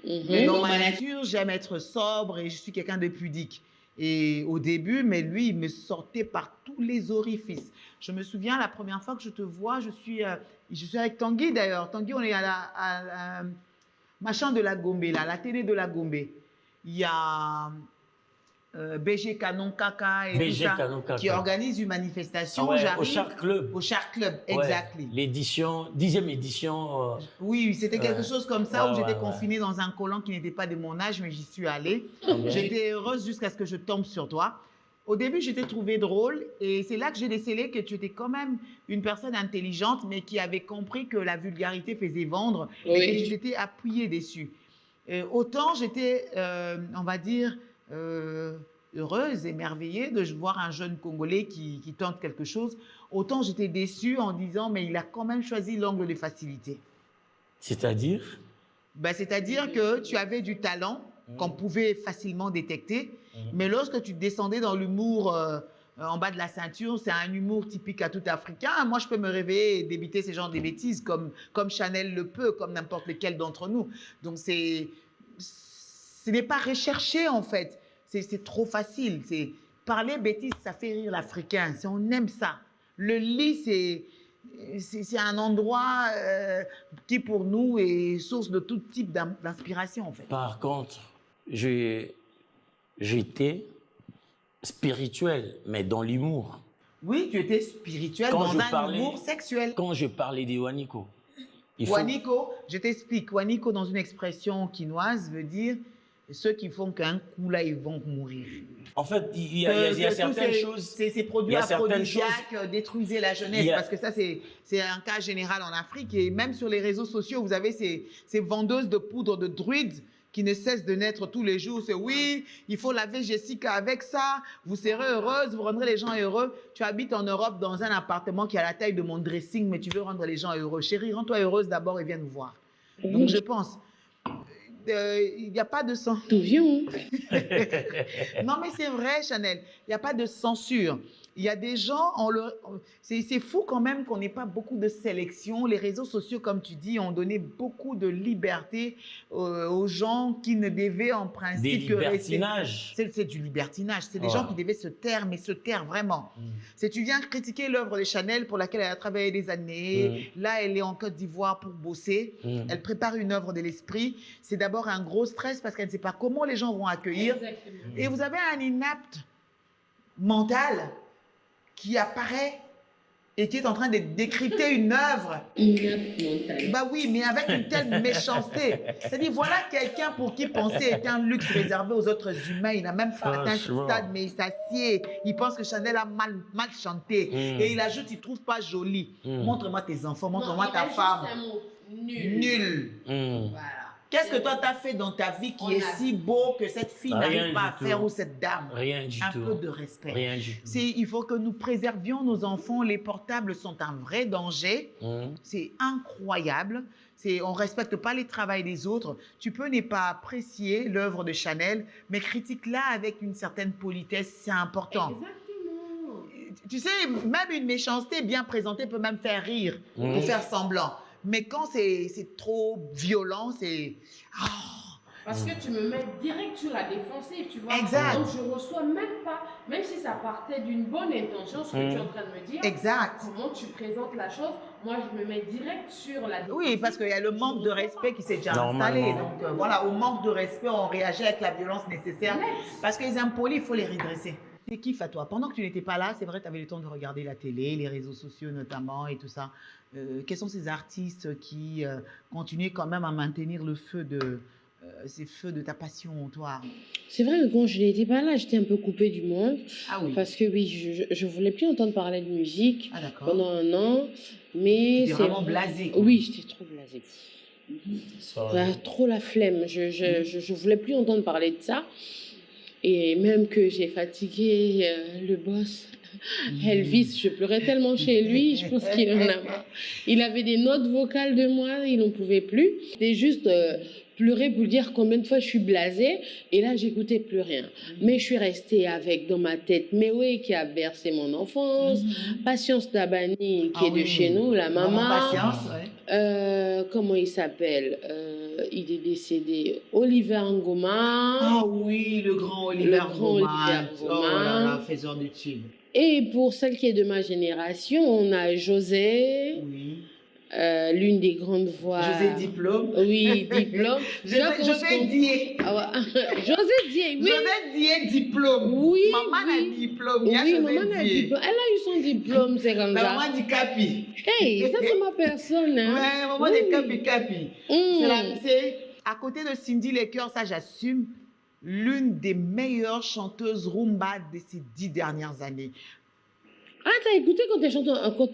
Mais dans ma nature, j'aime être sobre et je suis quelqu'un de pudique. Et au début, mais lui, il me sortait par tous les orifices. Je me souviens, la première fois que je te vois, je suis avec Tanguy d'ailleurs. Tanguy, on est à la machin de la Gombe, là, la télé de la Gombe. Il y a BG Canon Kaka et tout ça, qui organise une manifestation. Au Shark Club. Au Shark Club, exactement. L'édition, 10e édition. Oui, c'était quelque chose comme ça où j'étais confinée dans un collant qui n'était pas de mon âge, mais j'y suis allée. J'étais heureuse jusqu'à ce que je tombe sur toi. Au début, je t'ai trouvé drôle et c'est là que j'ai décelé que tu étais quand même une personne intelligente, mais qui avait compris que la vulgarité faisait vendre et que tu t'étais appuyée dessus. Autant j'étais, on va dire, heureuse, émerveillée de voir un jeune Congolais qui tente quelque chose, autant j'étais déçue en disant, mais il a quand même choisi l'angle de facilité. C'est-à-dire? C'est-à-dire que tu avais du talent qu'on pouvait facilement détecter, mais lorsque tu descendais dans l'humour en bas de la ceinture, c'est un humour typique à tout Africain. Moi, je peux me réveiller et débiter ces genres de bêtises comme Chanel le peut, comme n'importe lequel d'entre nous. Donc, ce n'est pas recherché, en fait. C'est trop facile. Parler bêtises, ça fait rire l'Africain. On aime ça. Le lit, c'est un endroit qui, pour nous, est source de tout type d'inspiration, en fait. Par contre, j'étais spirituel, mais dans l'humour. Oui, tu étais spirituel dans un humour sexuel. Quand je parlais de Waniko. Waniko, je t'explique. Waniko, dans une expression quinoise, veut dire ceux qui font qu'un coup là, ils vont mourir. En fait, il y a certaines choses... Ces produits aphrodisiaques détruisaient la jeunesse, parce que ça, c'est un cas général en Afrique. Et même sur les réseaux sociaux, vous avez ces vendeuses de poudre de druides qui ne cessent de naître tous les jours. C'est oui, il faut laver Jessica avec ça, vous serez heureuse, vous rendrez les gens heureux. Tu habites en Europe dans un appartement qui a la taille de mon dressing, mais tu veux rendre les gens heureux. Chérie, rends-toi heureuse d'abord et viens nous voir. Donc je pense, il n'y a pas de censure. Tout vient. Non mais c'est vrai, Chanel, il n'y a pas de censure. Il y a des gens, c'est fou quand même qu'on n'ait pas beaucoup de sélection. Les réseaux sociaux, comme tu dis, ont donné beaucoup de liberté aux gens qui ne devaient en principe Des que rester. libertinages. C'est du libertinage. C'est des gens qui devaient se taire, mais se taire vraiment. C'est tu viens critiquer l'œuvre de Chanel pour laquelle elle a travaillé des années. Là, elle est en Côte d'Ivoire pour bosser. Elle prépare une œuvre de l'esprit. C'est d'abord un gros stress parce qu'elle ne sait pas comment les gens vont accueillir. Exactement. Et vous avez un inapte mental qui apparaît et qui est en train de décrypter une œuvre. Inapte mental. Bah oui, mais avec une telle méchanceté. C'est-à-dire, voilà quelqu'un pour qui penser est un luxe réservé aux autres humains. Il n'a même pas atteint ce stade, mais il s'assied. Il pense que Chanel a mal chanté. Et il ajoute, il ne trouve pas joli. Montre-moi tes enfants, montre-moi ta femme. Un mot. Nul. Nul. Voilà. Qu'est-ce que toi t'as fait dans ta vie qui est si beau que cette fille n'arrive pas à faire ou cette dame? Rien du tout. Un peu de respect. Rien du tout. Il faut que nous préservions nos enfants. Les portables sont un vrai danger. C'est incroyable. On ne respecte pas les travails des autres. Tu peux ne pas apprécier l'œuvre de Chanel, mais critique-la avec une certaine politesse. C'est important. Exactement. Tu sais, même une méchanceté bien présentée peut même faire rire pour faire semblant. Mais quand c'est trop violent, c'est... Parce que tu me mets direct sur la défensive, tu vois. Exact. Donc je reçois même pas, même si ça partait d'une bonne intention, ce que tu es en train de me dire. Exact. Comment tu présentes la chose, moi je me mets direct sur la défensive. Oui, parce qu'il y a le manque de respect qui s'est déjà installé. Donc voilà, au manque de respect, on réagit avec la violence nécessaire. Parce que les impolis, il faut les redresser. C'est kiff à toi. Pendant que tu n'étais pas là, c'est vrai, tu avais le temps de regarder la télé, les réseaux sociaux notamment et tout ça. Quels sont ces artistes qui continuaient quand même à maintenir le feu ces feux de ta passion, toi? C'est vrai que quand je n'étais pas là, j'étais un peu coupée du monde. Ah oui. Parce que oui, je voulais plus entendre parler de musique pendant d'accord. un an. Mais T'es vraiment blasée, quoi. Oui, j'étais trop blasée. Trop la flemme. Je voulais plus entendre parler de ça. Et même que j'ai fatigué le boss, Elvis, je pleurais tellement chez lui, je pense qu'il en a marre. Il avait des notes vocales de moi, il n'en pouvait plus. C'était juste pleurer pour dire combien de fois je suis blasée. Et là, j'écoutais plus rien. Mais je suis restée avec dans ma tête Méoué qui a bercé mon enfance, Patience Dabani qui est de chez nous, la maman. Patience, ouais. Comment il s'appelle il est décédé. Oliver Ngoma. Ah oui, le grand Oliver Ngoma. Oh là là, faiseur de tubes. Et pour celle qui est de ma génération, on a José. Oui. L'une des grandes voix. José Diplôme. Oui, Diplôme. José Dié. Ah ouais. José Dié, oui. José Dié Diplôme. Oui. Maman a diplôme. Oui, maman a diplôme. Elle a eu son diplôme, c'est comme ça. Maman dit Capi. Hey, ça c'est ma personne. Hein. Ouais, maman dit Capi Capi. C'est à côté de Cindy Lecoeur, ça j'assume, l'une des meilleures chanteuses rumba de ces 10 dernières années. Ah, t'as écouté quand tu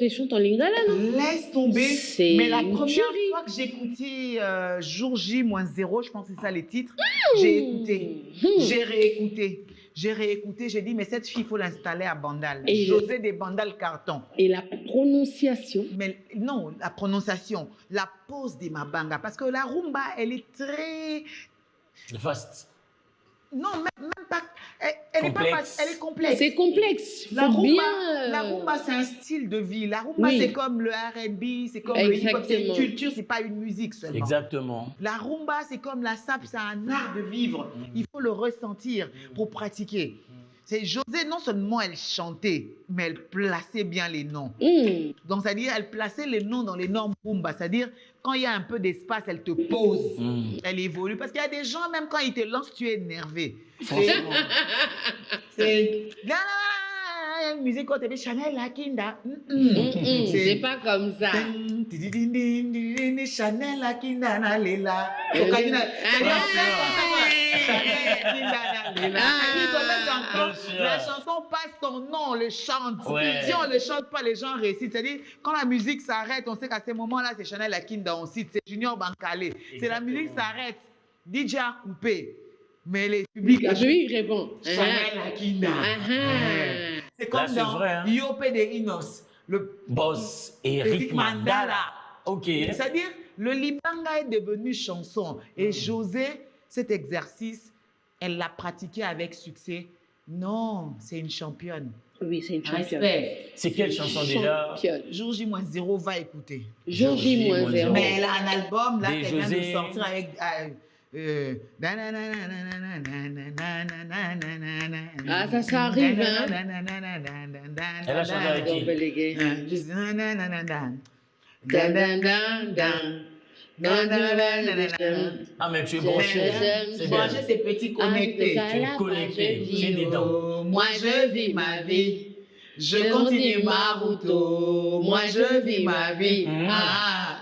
chantes en lingala, non? Laisse tomber. Mais la première fois que j'ai écouté Jour J-0, je pense que c'est ça les titres, j'ai écouté, j'ai réécouté, j'ai dit, mais cette fille, il faut l'installer à Bandal. José des Bandal Carton. Et la prononciation? Mais non, la prononciation, la pose des Mabanga, parce que la rumba, elle est très... Vaste. Non, même pas. Elle est pas facile, elle est complexe. C'est complexe. La rumba, c'est un style de vie. La rumba, c'est comme le R&B, c'est comme le hip-hop, c'est une culture, c'est pas une musique seulement. Exactement. La rumba, c'est comme la sap, c'est un art de vivre. Il faut le ressentir pour pratiquer. C'est José, non seulement elle chantait, mais elle plaçait bien les noms. Donc, c'est-à-dire, elle plaçait les noms dans les normes rumba. C'est-à-dire, quand il y a un peu d'espace, elle te pose. Elle évolue. Parce qu'il y a des gens, même quand ils te lancent, tu es énervé. C'est... musique quand tu Chanel la Kinda. C'est pas comme ça. Chanel la Kinda na lela. La chanson passe son nom, on le chante. Si on ne le chante pas, les gens récitent. C'est-à-dire, quand la musique s'arrête, on sait qu'à ce moment-là, c'est Chanel la Kinda, on cite, c'est Junior Bancalé. C'est la musique s'arrête. DJ a coupé. Mais les publics... Il répond. Chanel la Kinda. C'est comme dans Yope de Inos. Le boss Eric Mandala. Ok. C'est-à-dire, le Libanga est devenu chanson. Et José, cet exercice, elle l'a pratiqué avec succès. Non, c'est une championne. Oui, c'est une championne. Respect. C'est quelle chanson déjà? Championne. Jour J-0, va écouter. Jour J-0. Mais elle a un album là Des qu'elle vient de José. sortir avec. Ah, ça arrive, hein. Elle a chanté avec qui? Dan, dan, dan, dan. Dan, dan, dan, dan, dan. Ah, mais tu es branché. C'est bien. Branché, c'est petit connecté. Tu es connecté. C'est des dents. Moi je vis ma vie. Je continue ma route. Moi je vis ma vie. Ah,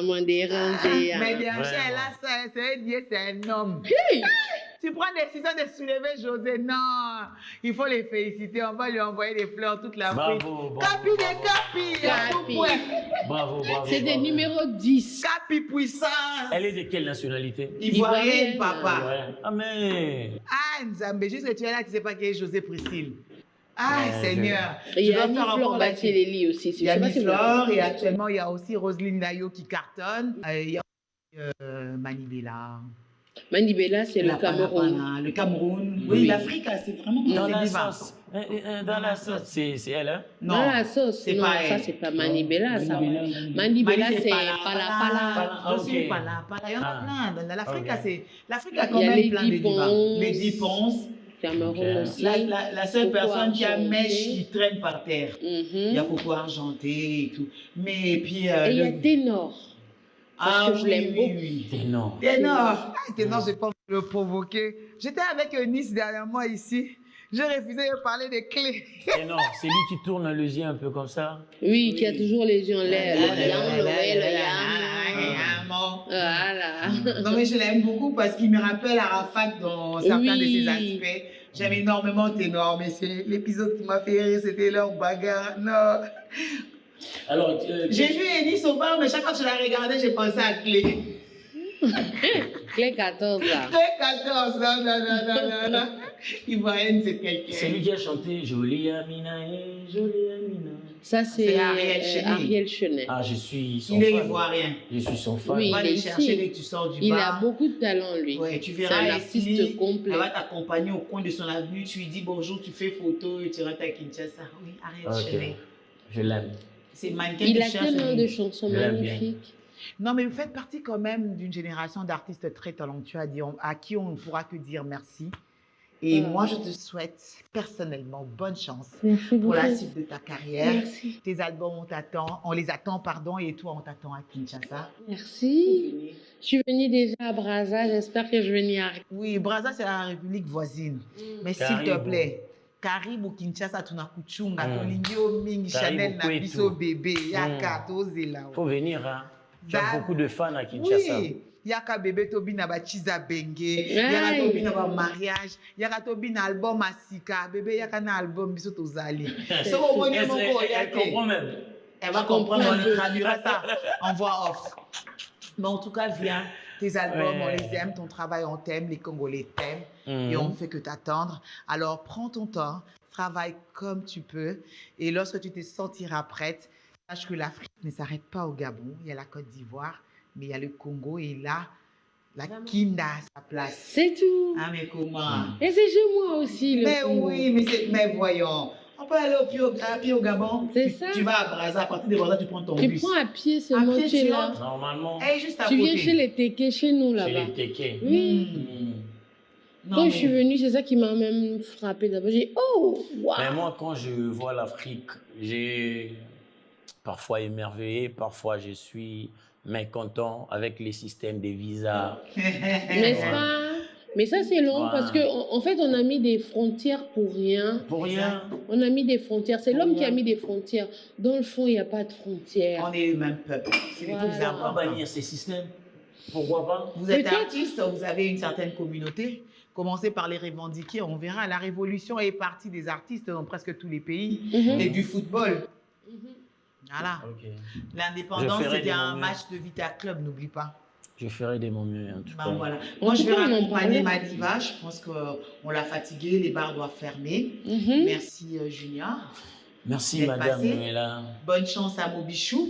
Mon dérangé. mais bien sûr, Vraiment. là, c'est un homme. Tu prends la décision de soulever José. Non, il faut les féliciter. On va lui envoyer des fleurs toute la Bravo, vie. bravo, Capi des bravo. capis. à tout Capi. point. Bravo, bravo. C'est des bravo. numéros 10. Capi puissant. Elle est de quelle nationalité? Ivoirienne, Ivoirienne. papa. Ouais. Ah, mais. Ah, Nzambe, juste que tu es là, tu ne sais pas qui est José Priscille. Ah, Ouais, Seigneur. Il y Je a dois faire Annie encore Flore là-dessus. Bakeleli aussi. Il y a Miss Flore et actuellement, il y a aussi Roselyne Dayo qui cartonne. Il y a Manibela. Manibela, c'est le Cameroun. Le Cameroun. Oui, Oui. l'Afrique, c'est vraiment Dans c'est la vivant. sauce. Dans la sauce, c'est elle, hein? Non, Dans la sauce, c'est non, pas ça elle. c'est pas Manibela, ça. Mani, Manibela, c'est Pala. Pala. Ah, Aussi, ok. Pala. Il y en a Ah. plein. Dans l'Afrique, Ok. l'Afrique a quand Il y a même les plein de divas. Ponce. Les Diponce. Cameroun Ok. aussi. La seule Coco personne qui a Argenté. mèche qui traîne par terre. Il y a Mhm. Coco Argenté et tout. Mais puis. Et il y a Ténor. Ah que je oui, l'aime oui, beaucoup. oui. Ténor. Ténor. Ah, Ténor, je ne vais pas le provoquer. J'étais avec Nice dernièrement ici. Je refusais de parler des clés. Ténor, c'est lui qui tourne les yeux un peu comme ça. Oui, qui a toujours les yeux en l'air. Le yam, le yam. Voilà. Non, mais je l'aime beaucoup parce qu'il me rappelle Arafat dans certains de ses aspects. J'aime énormément Ténor, mais c'est l'épisode qui m'a fait rire, c'était leur bagarre. Non. Alors, J'ai vu Ennis au bar, mais chaque fois que je la regardais, j'ai pensé à Clé. Clé 14 là. Clé 14, non. Ivoirienne, c'est quelqu'un. c'est lui qui a chanté Jolie Amina, jolie Amina. Ça c'est Ariel Chenet. Ariel Chenet. Ah, je suis son Il est fan. ivoirien. Je suis son fan. Oui, On va il est le chercher ici. dès que tu sors du Il bar. a beaucoup de talent lui. Ouais, tu C'est verras, un artiste complet. Elle va t'accompagner au coin de son avenue, tu lui dis bonjour, tu fais photo et tu rentres à Kinshasa. Oui, Ariel Ok. Chenet. Je l'aime. C'est mannequin Il qui a cherche. tellement de chansons Je l'aime bien. magnifiques. Non, mais vous faites partie quand même d'une génération d'artistes très talentueux à qui on ne pourra que dire merci. Et moi, je te souhaite personnellement bonne chance Merci pour la beaucoup. suite de ta carrière. Merci. Tes albums, on les attend, pardon, et toi, on t'attend à Kinshasa. Merci. Je suis venue déjà à Brazza, j'espère que je vais y arriver. Oui, Brazza, c'est la République voisine. Mais s'il te Caribou. plaît, Caribou, Kinshasa, tunakuchunga, tolingi mingi, Caribou Chanel, na kwetu. biso bébé, yaka, tozela. Faut venir, hein. Tu as Bah, beaucoup de fans à Kinshasa. Oui, yaka bébé tobi na ba chiza bengue, yaka tobi na ba mariage, yaka tobi na album asika, bébé yaka na album biso tozali. So au Elle, moko elle yake. comprend même. Elle va comprendre, on lui traduira ça en voix off. Mais en tout cas, viens, tes albums, Ouais. on les aime, ton travail, on t'aime, les Congolais t'aiment et on ne fait que t'attendre. Alors, prends ton temps, travaille comme tu peux et lorsque tu te sentiras prête, sache que l'Afrique ne s'arrête pas au Gabon. Il y a la Côte d'Ivoire, mais il y a le Congo et là, la Kinda a sa place. C'est tout. Ah, mais comment? Et c'est chez moi aussi le Mais Congo. oui, mais voyons. On peut aller à pied au Gabon. C'est Tu- ça. Tu vas à Brazza, à partir de Brazza, tu prends ton Tu bus. prends à pied seulement, pied, tu es tu là. rentres. Normalement, Elle est juste à Tu côté. viens chez les Téké, chez nous chez là-bas. les Téké. Oui. Non, Quand mais- je suis venue, c'est ça qui m'a même frappé d'abord. J'ai dit, oh, waouh. Mais moi, quand je vois l'Afrique, j'ai parfois émerveillé, parfois je suis mécontent avec les systèmes de visas. N'est-ce pas? Mais ça, c'est long Ouais. parce qu'en en fait, on a mis des frontières pour rien. Pour rien. On a mis des frontières. C'est Pour l'homme qui a rien. mis des frontières. Dans le fond, il n'y a pas de frontières. On est le même peuple. C'est le Voilà. plus Pourquoi important. bannir ces systèmes? Pourquoi pas? Vous êtes Peut-être. artiste, vous avez une certaine communauté. Commencez par les revendiquer. On verra. La révolution est partie des artistes dans presque tous les pays Mhm. et du football. Mhm. Voilà. Ok. L'indépendance, Je ferai c'était de un mon mieux. match de Vita Club, n'oublie pas. Je ferai de mon mieux, en tout Ben cas. voilà. En Moi, tout je vais cas, on en accompagner parlait. Madiva. Je pense qu'on l'a fatiguée. Les bars doivent fermer. Mhm. Merci, Junior. Merci, D'être Madame passé. Noëlla. Bonne chance à Mobichou.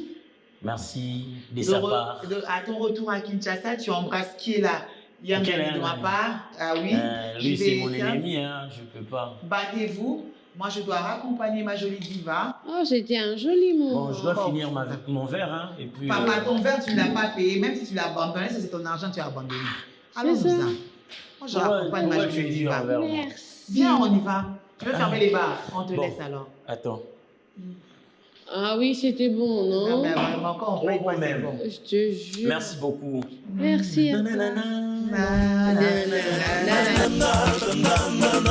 Merci de De sa re- part. à ton retour à Kinshasa, tu embrasses qui est là? Il y a un Quel ami de ma part. Ah oui. Lui, Je c'est vais- mon tiens, ennemi, hein. Je peux pas. Battez-vous. Moi, je dois raccompagner ma jolie diva. Oh, c'était un joli moment. Bon, je dois finir mon verre, hein. Et puis. Papa, ton verre, tu ne l'as pas payé. Même si tu l'as abandonné, ça c'est ton argent, tu as abandonné. Allons-nous-en. Moi, je raccompagne ma jolie diva. Merci. Viens, on y va. Tu veux fermer les bars? On te Bon. laisse alors. Attends. Ah oui, c'était bon, Ah, non? ben, vraiment, quand on paye pas, c'est même. bon. Je te jure. Merci beaucoup. Merci à toi. Nanana. Na, na, na, na, na, na.